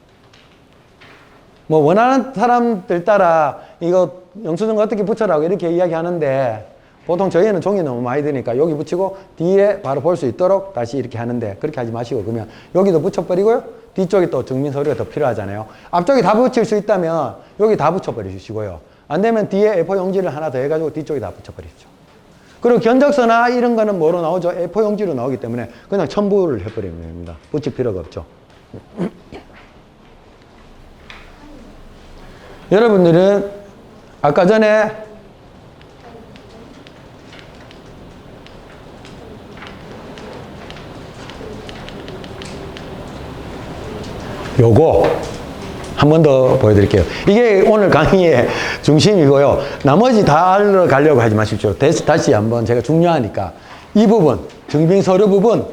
원하는 사람들 따라 이거 영수증 어떻게 붙여라고 이렇게 이야기하는데 보통 저희는 종이 너무 많이 드니까 여기 붙이고 뒤에 바로 볼 수 있도록 다시 이렇게 하는데 그렇게 하지 마시고 그러면 여기도 붙여버리고요. 뒤쪽에 또 증민서류가 더 필요하잖아요. 앞쪽에 다 붙일 수 있다면 여기 다 붙여버리시고요. 안 되면 뒤에 A4 용지를 하나 더 해가지고 뒤쪽에 다 붙여버리십시오. 그리고 견적서나 이런 거는 뭐로 나오죠? A4 용지로 나오기 때문에 그냥 첨부를 해버리면 됩니다. 붙일 필요가 없죠. 여러분들은 아까 전에 요거 한 번 더 보여드릴게요. 이게 오늘 강의의 중심이고요. 나머지 다 알러 가려고 하지 마십시오. 다시 한번 제가 중요하니까 이 부분, 증빙서류 부분,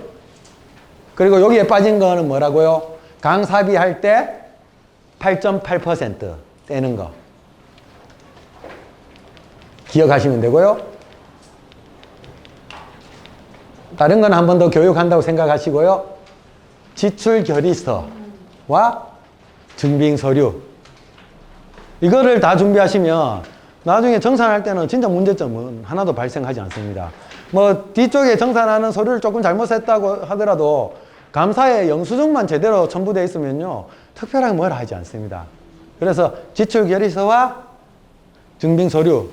그리고 여기에 빠진 거는 뭐라고요? 강사비 할 때 8.8% 떼는 거 기억하시면 되고요. 다른 건 한 번 더 교육한다고 생각하시고요. 지출 결의서와 증빙서류 이거를 다 준비하시면 나중에 정산할 때는 진짜 문제점은 하나도 발생하지 않습니다. 뭐 뒤쪽에 정산하는 서류를 조금 잘못했다고 하더라도 감사의 영수증만 제대로 첨부되어 있으면요 특별하게 뭘 하지 않습니다. 그래서 지출 결의서와 증빙서류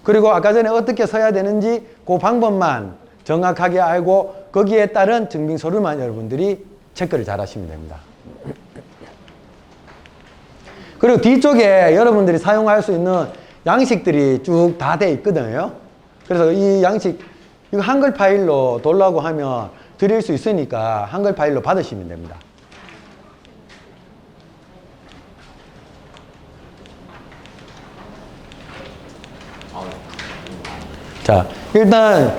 그리고 아까 전에 어떻게 써야 되는지 그 방법만 정확하게 알고 거기에 따른 증빙서류만 여러분들이 체크를 잘 하시면 됩니다. 그리고 뒤쪽에 여러분들이 사용할 수 있는 양식들이 쭉 다 돼 있거든요. 그래서 이 양식, 이거 한글 파일로 돌라고 하면 드릴 수 있으니까 한글 파일로 받으시면 됩니다. 자, 일단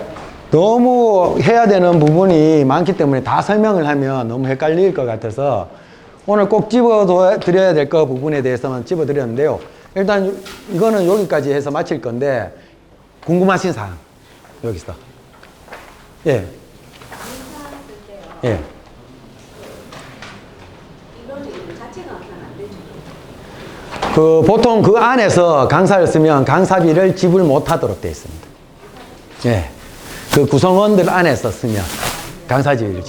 너무 해야 되는 부분이 많기 때문에 다 설명을 하면 너무 헷갈릴 것 같아서 오늘 꼭 집어드려야 될 거 부분에 대해서만 집어드렸는데요. 일단 이거는 여기까지 해서 마칠 건데 궁금하신 사항 여기서 예. 예. 그 보통 그 안에서 강사를 쓰면 강사비를 지불 못하도록 되어 있습니다. 예. 그 구성원들 안에서 쓰면 강사비를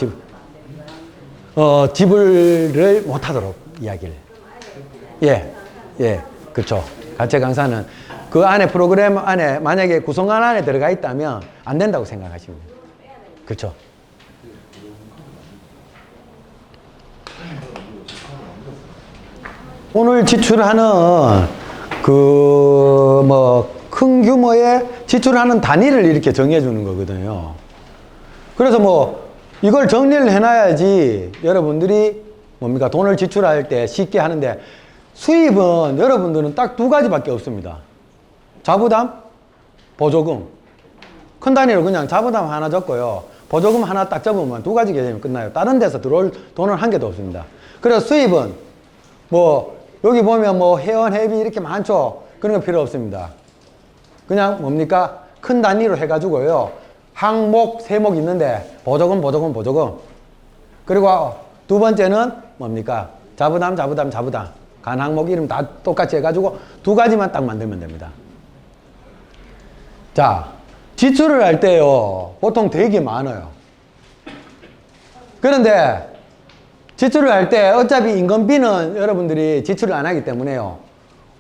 지불을 못하도록 이야기를. 예, 예, 그렇죠. 가채 강사는 그 안에 프로그램 안에 만약에 구성원 안에 들어가 있다면 안 된다고 생각하시면 돼요. 그렇죠. 오늘 지출하는 그 뭐 큰 규모의 지출하는 단위를 이렇게 정해 주는 거거든요. 그래서 뭐 이걸 정리를 해놔야지 여러분들이 뭡니까 돈을 지출할 때 쉽게 하는데 수입은 여러분들은 딱 두 가지밖에 없습니다. 자부담, 보조금. 큰 단위로 그냥 자부담 하나 적고요. 보조금 하나 딱 적으면 두 가지 개념이 끝나요. 다른 데서 들어올 돈은 한 개도 없습니다. 그래서 수입은 뭐 여기 보면 뭐 회원, 회비 이렇게 많죠. 그런 거 필요 없습니다. 그냥 뭡니까 큰 단위로 해가지고요. 항목, 세목 있는데 보조금, 보조금, 보조금. 그리고 두 번째는 뭡니까? 자부담, 자부담, 자부담. 간 항목 이름 다 똑같이 해가지고 두 가지만 딱 만들면 됩니다. 자, 지출을 할 때요. 보통 되게 많아요. 그런데 지출을 할 때 어차피 인건비는 여러분들이 지출을 안 하기 때문에요.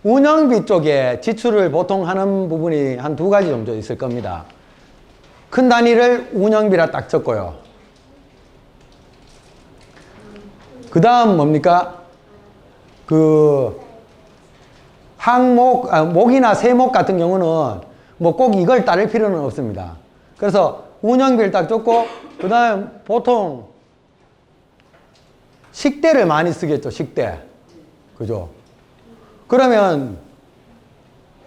운영비 쪽에 지출을 보통 하는 부분이 한 두 가지 정도 있을 겁니다. 큰 단위를 운영비라 딱 적고요. 그 다음 뭡니까? 그 항목, 목이나 세목 같은 경우는 뭐 꼭 이걸 따를 필요는 없습니다. 그래서 운영비를 딱 적고 그 다음 보통 식대를 많이 쓰겠죠. 식대. 그죠? 그러면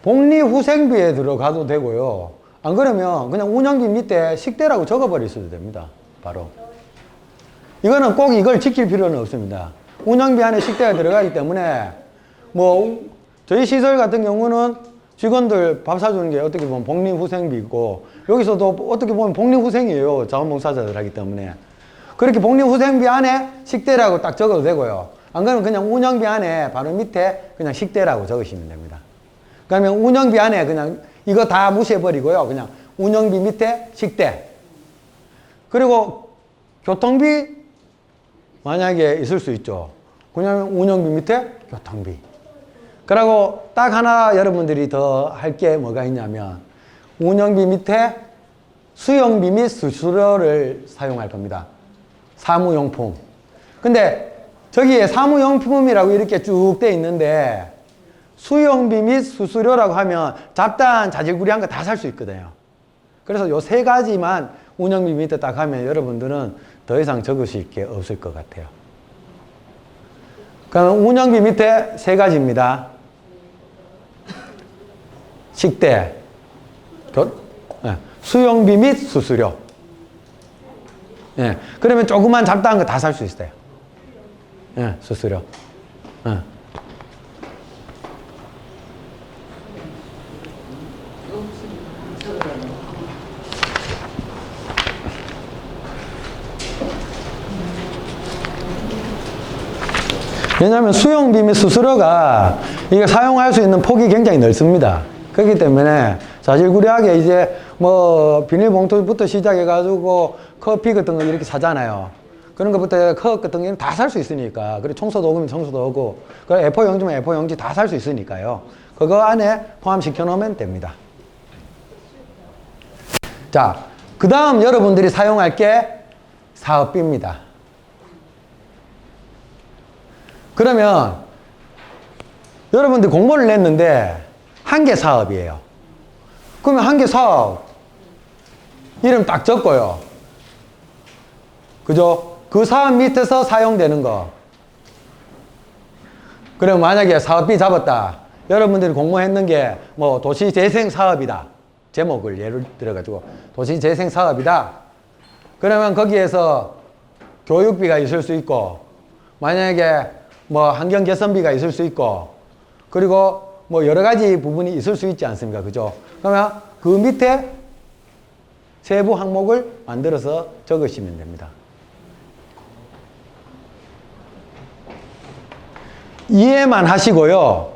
복리후생비에 들어가도 되고요. 안 그러면 그냥 운영비 밑에 식대라고 적어버리셔도 됩니다. 바로. 이거는 꼭 이걸 지킬 필요는 없습니다. 운영비 안에 식대가 들어가기 때문에 뭐 저희 시설 같은 경우는 직원들 밥 사주는 게 어떻게 보면 복리후생비고 여기서도 어떻게 보면 복리후생이에요. 자원봉사자들 하기 때문에. 그렇게 복리후생비 안에 식대라고 딱 적어도 되고요. 안 그러면 그냥 운영비 안에 바로 밑에 그냥 식대라고 적으시면 됩니다. 그러면 운영비 안에 그냥 이거 다 무시해버리고요. 그냥 운영비 밑에 식대. 그리고 교통비 만약에 있을 수 있죠. 그냥 운영비 밑에 교통비. 그리고 딱 하나 여러분들이 더 할 게 뭐가 있냐면 운영비 밑에 수영비 및 수수료를 사용할 겁니다. 사무용품. 근데 저기에 사무용품이라고 이렇게 쭉 돼 있는데 수영비 및 수수료라고 하면 잡다한 자질구레한 거 다 살 수 있거든요. 그래서 요 세 가지만 운영비 밑에 딱 하면 여러분들은 더 이상 적으실 게 없을 것 같아요. 그럼 운영비 밑에 세 가지입니다. 식대, 수영비 및 수수료. 예, 그러면 조그만 잡다한 거 다 살 수 있어요. 예, 수수료. 예. 왜냐하면 수영비 및 수수료가 이게 사용할 수 있는 폭이 굉장히 넓습니다. 그렇기 때문에 자질구레하게 이제 뭐 비닐봉투부터 시작해가지고 커피 같은 거 이렇게 사잖아요. 그런 것부터 컵 같은 거는 다 살 수 있으니까. 그리고 청소도 오면 청소도 오고, 그리고 A4 용지면 A4 용지 다 살 수 있으니까요. 그거 안에 포함시켜 놓으면 됩니다. 자, 그 다음 여러분들이 사용할 게 사업비입니다. 그러면 여러분들 공모를 냈는데 한 개 사업이에요. 그러면 한 개 사업 이름 딱 적고요. 그죠? 그 사업 밑에서 사용되는 거. 그럼 만약에 사업비 잡았다. 여러분들이 공모했는 게 뭐 도시재생 사업이다. 제목을 예를 들어가지고 도시재생 사업이다. 그러면 거기에서 교육비가 있을 수 있고, 만약에 뭐 환경 개선비가 있을 수 있고, 그리고 뭐 여러 가지 부분이 있을 수 있지 않습니까? 그죠? 그러면 그 밑에 세부 항목을 만들어서 적으시면 됩니다. 이해만 하시고요.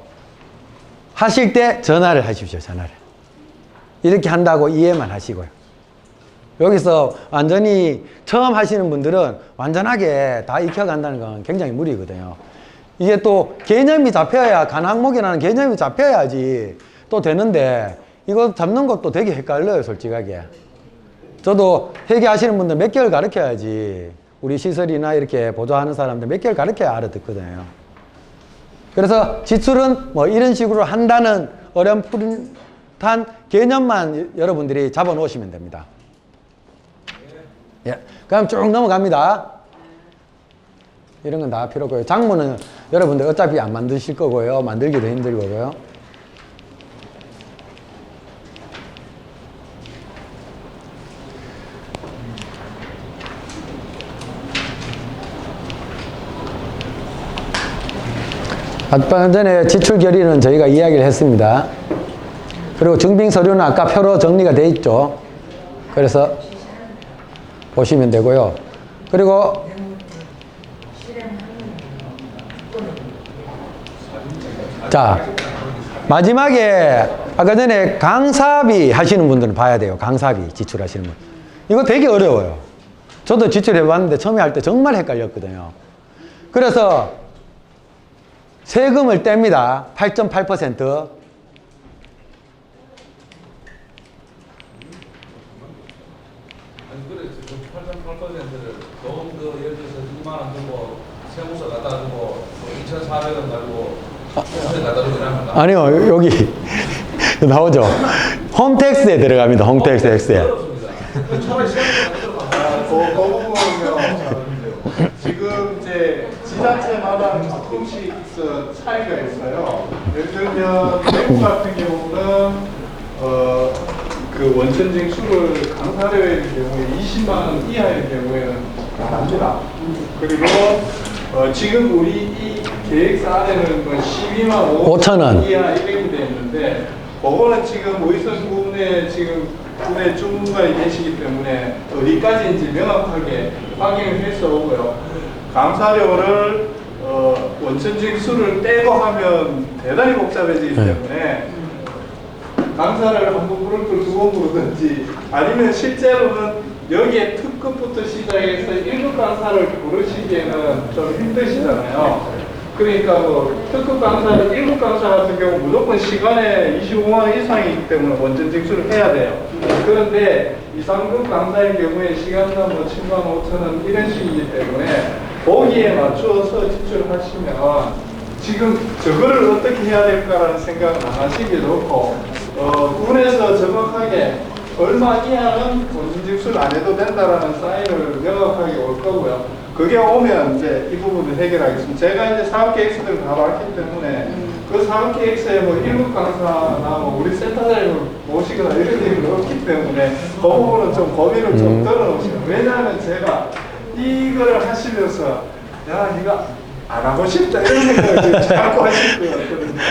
하실 때 전화를 하십시오. 전화를. 이렇게 한다고 이해만 하시고요. 여기서 완전히 처음 하시는 분들은 완전하게 다 익혀간다는 건 굉장히 무리거든요. 이게 또 개념이 잡혀야, 간 항목이라는 개념이 잡혀야지 또 되는데, 이거 잡는 것도 되게 헷갈려요, 솔직하게. 저도 회계하시는 분들 몇 개월 가르쳐야지, 우리 시설이나 이렇게 보조하는 사람들 몇 개월 가르쳐야 알아듣거든요. 그래서 지출은 뭐 이런 식으로 한다는 어렴풋한 개념만 여러분들이 잡아 놓으시면 됩니다. 예. 그럼 쭉 넘어갑니다. 이런 건 다 필요 없고요. 장문은 여러분들 어차피 안 만드실 거고요. 만들기도 힘들고요. 아까 전에 지출 결의는 저희가 이야기를 했습니다. 그리고 증빙 서류는 아까 표로 정리가 돼 있죠. 그래서 보시면 되고요. 그리고 자, 마지막에 아까 전에 강사비 하시는 분들은 봐야 돼요. 강사비 지출하시는 분. 이거 되게 어려워요. 저도 지출해봤는데 처음에 할 때 정말 헷갈렸거든요. 그래서 세금을 뗍니다. 8.8%. 예를 들어서 2만 원 주고 세무서 갖다 주고 2,400원 가지고 세무서 갖다 주고 이러면 아니요, 여기 나오죠. 홈택스에 들어갑니다. 홈택스 엑스에. 그 부분은요. 지금 이제 지자체마다 조금씩 차이가 있어요. 예를 들면 대구 같은 경우는 그 원천 징수를 강사료의 경우에 20만 원 이하의 경우에는 안 합니다. 그리고 지금 우리 이 계획서 안에는 뭐 12만 5천 원 이하 이렇게 돼 있는데, 그거는 지금 의선군에 지금 군의 주무관이 계시기 때문에 어디까지인지 명확하게 확인을 해서 오고요. 강사료를 원천 징수를 떼고 하면 대단히 복잡해지기 때문에 강사를 한 번 부를 걸 두 번 부르든지, 아니면 실제로는 여기에 특급부터 시작해서 1급 강사를 부르시기에는 좀 힘드시잖아요. 그러니까 뭐 특급 강사, 1급 강사 같은 경우 무조건 시간에 25만 원 이상이기 때문에 원전 징수를 해야 돼요. 그런데 2, 3급 강사의 경우에 시간당 뭐 7만 5천 원 이런 식이기 때문에 거기에 맞추어서 지출하시면 지금 저거를 어떻게 해야 될까라는 생각을 안 하시기 좋고 군에서 정확하게 얼마 이하는 원전 징수를 안 해도 된다라는 사인을 명확하게 올 거고요. 그게 오면 이제 이 부분을 해결하겠습니다. 제가 이제 사업계획서를 다 봤기 때문에 그 사업계획서에 뭐 1급 강사나 뭐 우리 센터장님을 모시거나 이런 일은 없기 때문에 그 부분은 좀 고민을 좀 떨어놓으시고 왜냐하면 제가 이걸 하시면서 야 이거 안 하고 싶다 이런 생각을 자꾸 하실 것 같거든요.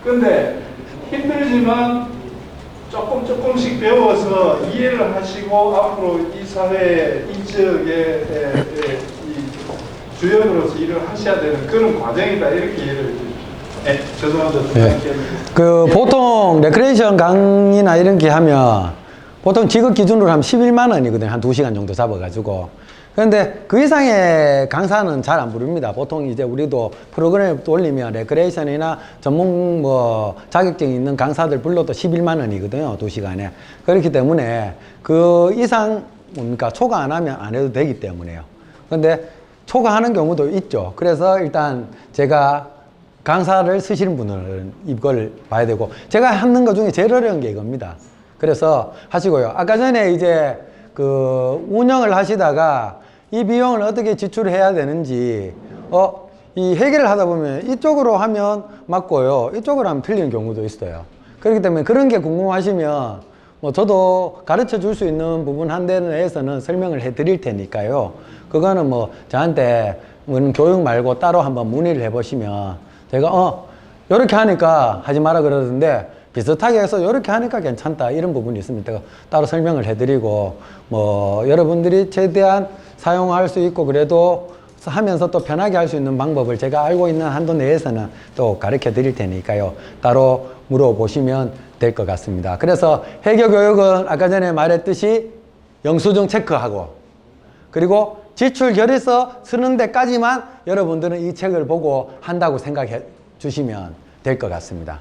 근데 힘들지만 조금씩 배워서 이해를 하시고 앞으로 이 사회 이 지역의 주역으로서 일을 하셔야 되는 그런 과정이다 이렇게 이해를 죄송합니다. 네. 그 보통 레크레이션 강의나 이런 게 하면 보통 지급 기준으로 하면 11만 원이거든요. 한 2시간 정도 잡아가지고. 그런데 그 이상의 강사는 잘 안 부릅니다. 보통 이제 우리도 프로그램을 올리면 레크레이션이나 전문 뭐 자격증이 있는 강사들 불러도 11만 원이거든요. 2시간에. 그렇기 때문에 그 이상 뭡니까 초과 안 하면 안 해도 되기 때문에요. 그런데 초과하는 경우도 있죠. 그래서 일단 제가 강사를 쓰시는 분은 이걸 봐야 되고 제가 하는 것 중에 제일 어려운 게 이겁니다. 그래서 하시고요. 아까 전에 이제 그 운영을 하시다가 이 비용을 어떻게 지출해야 되는지 이 해결을 하다 보면 이쪽으로 하면 맞고요. 이쪽으로 하면 틀리는 경우도 있어요. 그렇기 때문에 그런 게 궁금하시면 뭐 저도 가르쳐 줄 수 있는 부분 한 대에서는 설명을 해 드릴 테니까요. 그거는 뭐 저한테 교육 말고 따로 한번 문의를 해 보시면 제가 요렇게 하니까 하지 마라 그러던데 비슷하게 해서 요렇게 하니까 괜찮다 이런 부분이 있으면 제가 따로 설명을 해 드리고 뭐 여러분들이 최대한 사용할 수 있고 그래도 하면서 또 편하게 할 수 있는 방법을 제가 알고 있는 한도 내에서는 또 가르쳐 드릴 테니까요. 따로 물어보시면 될 것 같습니다. 그래서 해결 교육은 아까 전에 말했듯이 영수증 체크하고 그리고 지출 결의서 쓰는 데까지만 여러분들은 이 책을 보고 한다고 생각해 주시면 될 것 같습니다.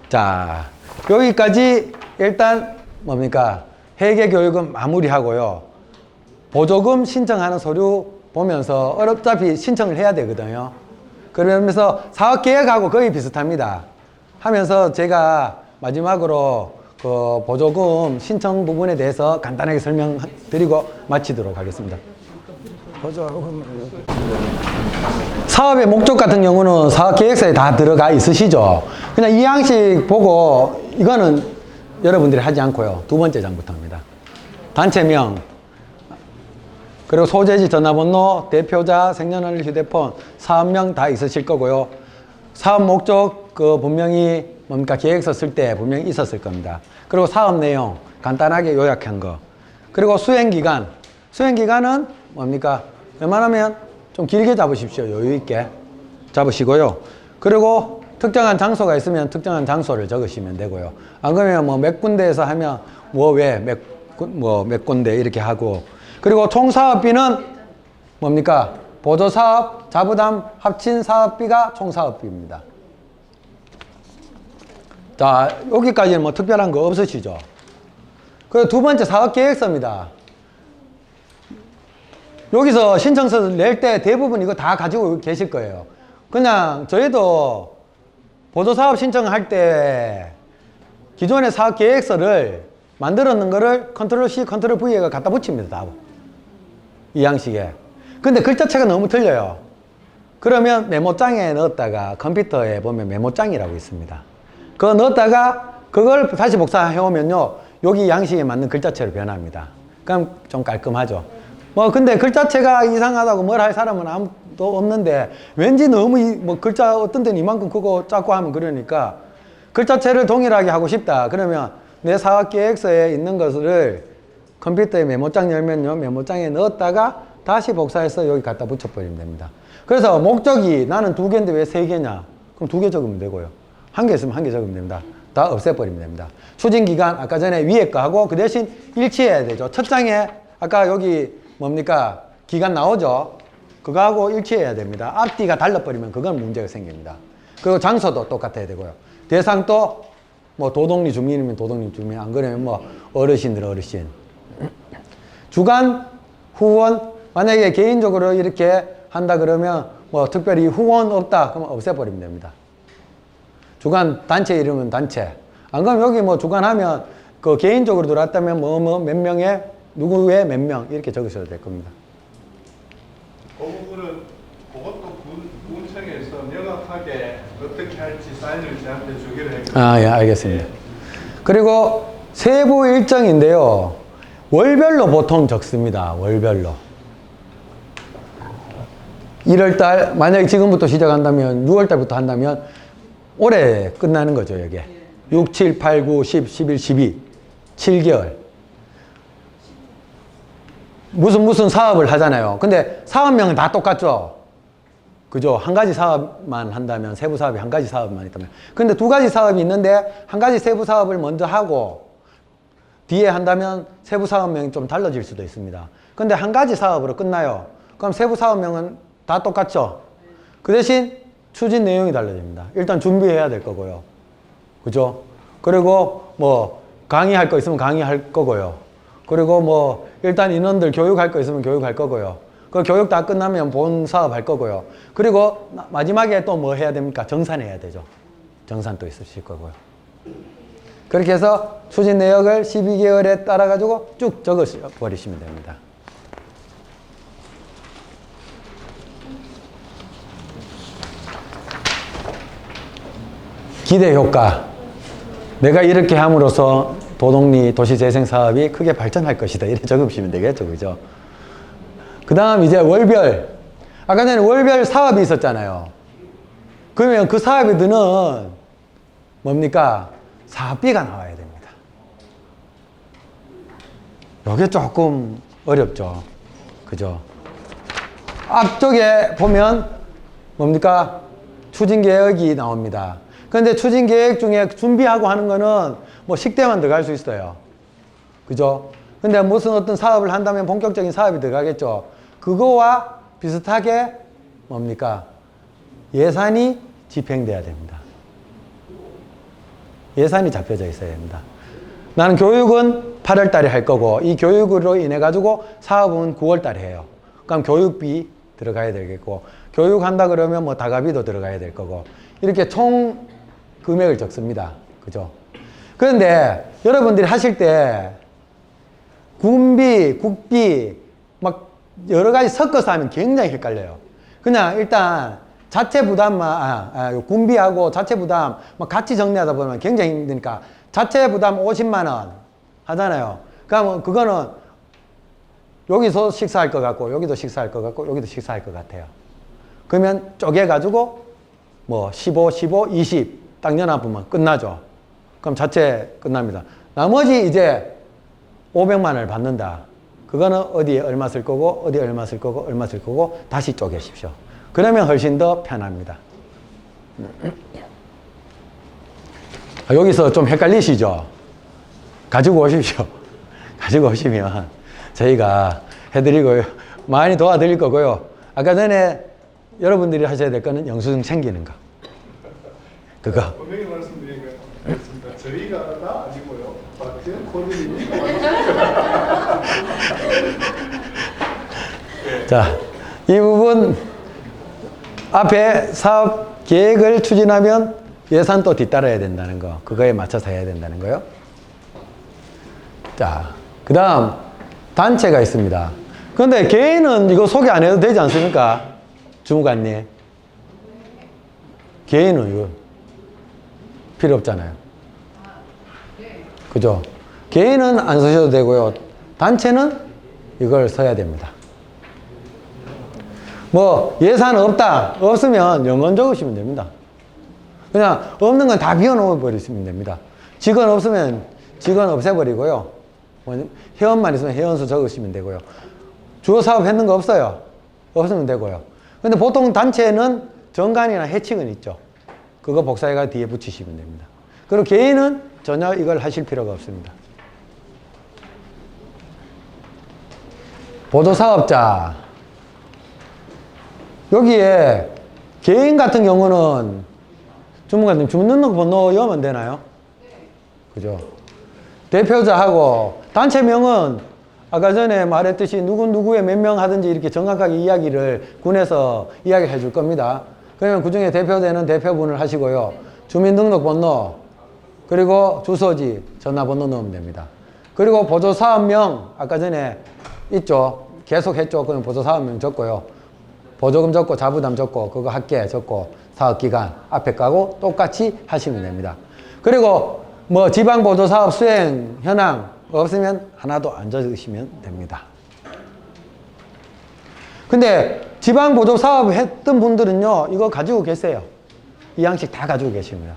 자, 여기까지 일단 뭡니까? 회계 교육은 마무리하고요. 보조금 신청하는 서류 보면서 어차피 신청을 해야 되거든요. 그러면서 사업계획하고 거의 비슷합니다. 하면서 제가 마지막으로 그 보조금 신청 부분에 대해서 간단하게 설명드리고 마치도록 하겠습니다. 사업의 목적 같은 경우는 사업계획서에 다 들어가 있으시죠. 그냥 이 양식 보고 이거는 여러분들이 하지 않고요. 두 번째 장부터 합니다. 단체명, 그리고 소재지 전화번호, 대표자, 생년월일, 휴대폰, 사업명 다 있으실 거고요. 사업 목적 그 분명히 뭡니까 계획서 쓸 때 분명히 있었을 겁니다. 그리고 사업 내용 간단하게 요약한 거. 그리고 수행기간, 수행기간은 뭡니까 웬만하면 좀 길게 잡으십시오. 여유 있게 잡으시고요. 그리고 특정한 장소가 있으면 특정한 장소를 적으시면 되고요. 안 그러면 뭐 몇 군데에서 하면 뭐 왜 몇 군데 이렇게 하고. 그리고 총 사업비는 뭡니까 보조사업, 자부담, 합친 사업비가 총 사업비입니다. 자, 여기까지는 뭐 특별한 거 없으시죠? 그 두 번째 사업계획서입니다. 여기서 신청서를 낼 때 대부분 이거 다 가지고 계실 거예요. 그냥 저희도 보조사업 신청할 때 기존의 사업계획서를 만들었는 거를 컨트롤 C, 컨트롤 V에 갖다 붙입니다. 다. 이 양식에. 근데 글자체가 너무 틀려요. 그러면 메모장에 넣었다가 컴퓨터에 보면 메모장이라고 있습니다. 그거 넣었다가 그걸 다시 복사해 오면요. 여기 양식에 맞는 글자체로 변합니다. 그럼 좀 깔끔하죠. 뭐 근데 글자체가 이상하다고 뭘 할 사람은 아무도 없는데 왠지 너무 뭐 글자 어떤 데는 이만큼 크고 작고 하면 그러니까 글자체를 동일하게 하고 싶다. 그러면 내 사업계획서에 있는 것을 컴퓨터에 메모장 열면요. 메모장에 넣었다가 다시 복사해서 여기 갖다 붙여버리면 됩니다. 그래서 목적이 나는 2개인데 왜 3개냐? 그럼 2개 적으면 되고요. 1개 있으면 1개 적으면 됩니다. 다 없애버리면 됩니다. 추진기간 아까 전에 위에 거 하고 그 대신 일치해야 되죠. 첫 장에 아까 여기 뭡니까? 기간 나오죠? 그거하고 일치해야 됩니다. 앞뒤가 달라버리면 그건 문제가 생깁니다. 그리고 장소도 똑같아야 되고요. 대상도 뭐 도독리 주민이면 도독리 주민, 안 그러면 뭐 어르신들 어르신. 주간, 후원, 만약에 개인적으로 이렇게 한다 그러면 뭐 특별히 후원 없다 그러면 없애버리면 됩니다. 주간 단체 이름은 단체. 안 그러면 여기 뭐 주간 하면 그 개인적으로 들어왔다면 몇 명에 누구의 몇 명 이렇게 적으셔도 될 겁니다. 그 부분은 그것도 군청에서 명확하게 어떻게 할지 사인을 저한테 주기로 했거든요. 아, 예, 알겠습니다. 그리고 세부 일정인데요. 월별로 보통 적습니다. 월별로. 1월달, 만약에 지금부터 시작한다면 6월달부터 한다면 올해 끝나는 거죠, 이게. 6, 7, 8, 9, 10, 11, 12. 7개월. 무슨 사업을 하잖아요. 근데 사업명은 다 똑같죠. 그죠? 한 가지 사업만 한다면, 세부 사업이 한 가지 사업만 있다면. 근데 두 가지 사업이 있는데, 한 가지 세부 사업을 먼저 하고, 뒤에 한다면 세부 사업명이 좀 달라질 수도 있습니다. 근데 한 가지 사업으로 끝나요. 그럼 세부 사업명은 다 똑같죠? 그 대신 추진 내용이 달라집니다. 일단 준비해야 될 거고요. 그죠? 그리고 뭐, 강의할 거 있으면 강의할 거고요. 그리고 뭐, 일단 인원들 교육할 거 있으면 교육할 거고요. 그 교육 다 끝나면 본 사업 할 거고요. 그리고 마지막에 또 뭐 해야 됩니까? 정산해야 되죠. 정산 또 있으실 거고요. 그렇게 해서 추진 내역을 12개월에 따라가지고 쭉 적어 버리시면 됩니다. 기대 효과. 내가 이렇게 함으로써 도독리 도시재생 사업이 크게 발전할 것이다. 이렇게 적으시면 되겠죠. 그죠? 그 다음 이제 월별. 아까 전에 월별 사업이 있었잖아요. 그러면 그 사업에 드는 뭡니까? 사업비가 나와야 됩니다. 이게 조금 어렵죠. 그죠? 앞쪽에 보면 뭡니까? 추진계획이 나옵니다. 그런데 추진계획 중에 준비하고 하는 거는 뭐 식대만 들어갈 수 있어요. 그죠? 근데 무슨 어떤 사업을 한다면 본격적인 사업이 들어가겠죠. 그거와 비슷하게 뭡니까? 예산이 집행돼야 됩니다. 예산이 잡혀져 있어야 됩니다. 나는 교육은 8월 달에 할 거고 이 교육으로 인해 가지고 사업은 9월 달에 해요. 그럼 교육비 들어가야 되겠고 교육한다 그러면 뭐 다가비도 들어가야 될 거고 이렇게 총 금액을 적습니다. 그죠? 그런데 여러분들이 하실 때 군비, 국비 막 여러 가지 섞어서 하면 굉장히 헷갈려요. 그냥 일단 자체 부담만, 군비하고 자체 부담 막 같이 정리하다 보면 굉장히 힘드니까 자체 부담 50만 원 하잖아요. 그러면 그거는 여기서 식사할 것 같고 여기도 식사할 것 같고 여기도 식사할 것 같아요. 그러면 쪼개가지고 뭐 15, 15, 20 딱 연합하면 끝나죠. 그럼 자체 끝납니다. 나머지 이제 500만 원을 받는다. 그거는 어디에 얼마 쓸 거고 어디에 얼마 쓸 거고 얼마 쓸 거고 다시 쪼개십시오. 그러면 훨씬 더 편합니다. 여기서 좀 헷갈리시죠? 가지고 오십시오. 가지고 오시면 저희가 해드리고 많이 도와드릴 거고요. 아까 전에 여러분들이 하셔야 될 거는 영수증 챙기는 거. 그거. 분명히 말씀드리겠습니다. 저희가 다 아니고요. 박지원 코디님이 자, 이 부분 앞에 사업 계획을 추진하면 예산도 뒤따라야 된다는 거. 그거에 맞춰서 해야 된다는 거요. 자, 그 다음 단체가 있습니다. 그런데 개인은 이거 소개 안 해도 되지 않습니까? 주무관님. 개인은 이거 필요 없잖아요. 그죠? 개인은 안 쓰셔도 되고요. 단체는 이걸 써야 됩니다. 뭐 예산 없다. 없으면 영원 적으시면 됩니다. 그냥 없는 건 다 비워놓아 버리시면 됩니다. 직원 없으면 직원 없애버리고요. 회원만 있으면 회원수 적으시면 되고요. 주요 사업 했는 거 없어요. 없으면 되고요. 근데 보통 단체는 정관이나 해칭은 있죠. 그거 복사해가 뒤에 붙이시면 됩니다. 그리고 개인은 전혀 이걸 하실 필요가 없습니다. 보조사업자. 여기에 개인 같은 경우는 주무관님 주민등록번호 넣으면 되나요? 그죠? 대표자하고 단체명은 아까 전에 말했듯이 누구누구의 몇 명 하든지 이렇게 정확하게 이야기를 군에서 이야기해 줄 겁니다. 그러면 그 중에 대표되는 대표분을 하시고요. 주민등록번호, 그리고 주소지, 전화번호 넣으면 됩니다. 그리고 보조사업명, 아까 전에 있죠? 계속 했죠? 그럼 보조사업명 적고요. 보조금 적고, 자부담 적고, 그거 학계 적고, 사업기간 앞에 까고 똑같이 하시면 됩니다. 그리고 뭐 지방보조사업 수행 현황 없으면 하나도 안 적으시면 됩니다. 근데 지방보조사업 했던 분들은요, 이거 가지고 계세요. 이 양식 다 가지고 계십니다.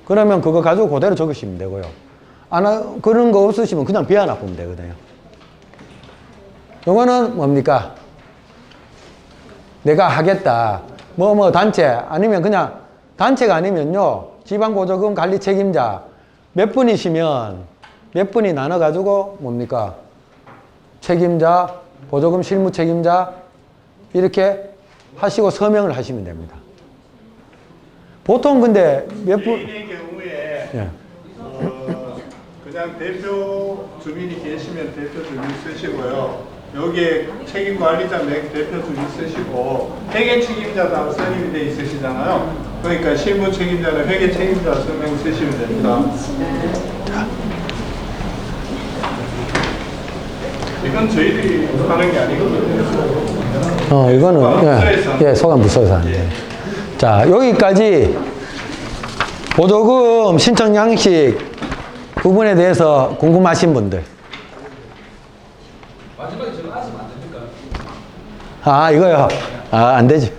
그러면 그거 가지고 그대로 적으시면 되고요. 그런 거 없으시면 그냥 비하나 보면 되거든요. 요거는 뭡니까? 내가 하겠다. 단체, 아니면 그냥, 단체가 아니면요, 지방보조금 관리 책임자, 몇 분이시면, 몇 분이 나눠가지고, 뭡니까? 책임자, 보조금 실무 책임자, 이렇게 하시고 서명을 하시면 됩니다. 보통 근데 몇 분? 개인의 경우에, 예. 그냥 대표 주민이 계시면 대표 주민 쓰시고요. 여기에 책임관리자 대표 주민 쓰시고 회계 책임자도 선임이 돼 있으시잖아요. 그러니까 실무 책임자는 회계 책임자 서명 쓰시면 됩니다. 이건 저희들이 하는 게 아니거든요. 이거는 예, 소관부서에서 하는데. 자, 여기까지 보조금 신청 양식 부분에 대해서 궁금하신 분들. 마지막에 저거 아시면 안 됩니까? 아, 이거요? 아, 안 되죠.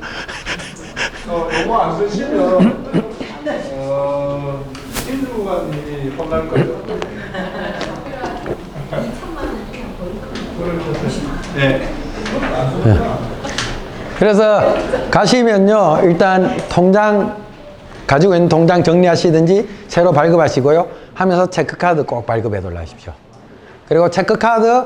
이거 안 쓰시면 인주관님이 혼날 거죠. 네. 그래서 가시면요, 일단 통장, 가지고 있는 통장 정리하시든지 새로 발급하시고요. 하면서 체크카드 꼭 발급해 놓으십시오. 그리고 체크카드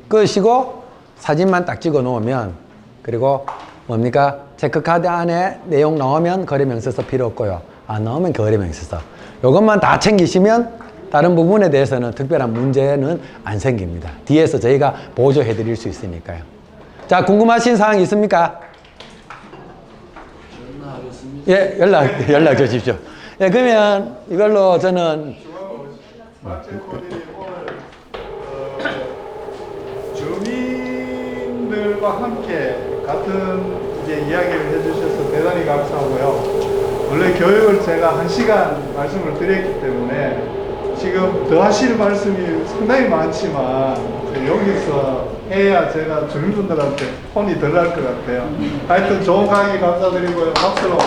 끄시고 사진만 딱 찍어 놓으면, 그리고 뭡니까? 체크카드 안에 내용 넣으면 거래명세서 필요 없고요. 안 넣으면 거래명세서. 이것만 다 챙기시면 다른 부분에 대해서는 특별한 문제는 안 생깁니다. 뒤에서 저희가 보조해 드릴 수 있으니까요. 자, 궁금하신 사항 있습니까? 예, 연락 주십시오. 예, 그러면 이걸로 저는 마체코들이 오늘 주민들과 함께 같은 이제 이야기를 해주셔서 대단히 감사하고요. 원래 교육을 제가 1시간 말씀을 드렸기 때문에 지금 더 하실 말씀이 상당히 많지만 여기서 해야 제가 주민분들한테 혼이 덜 날 것 같아요. 하여튼 좋은 강의 감사드리고요. 박수로.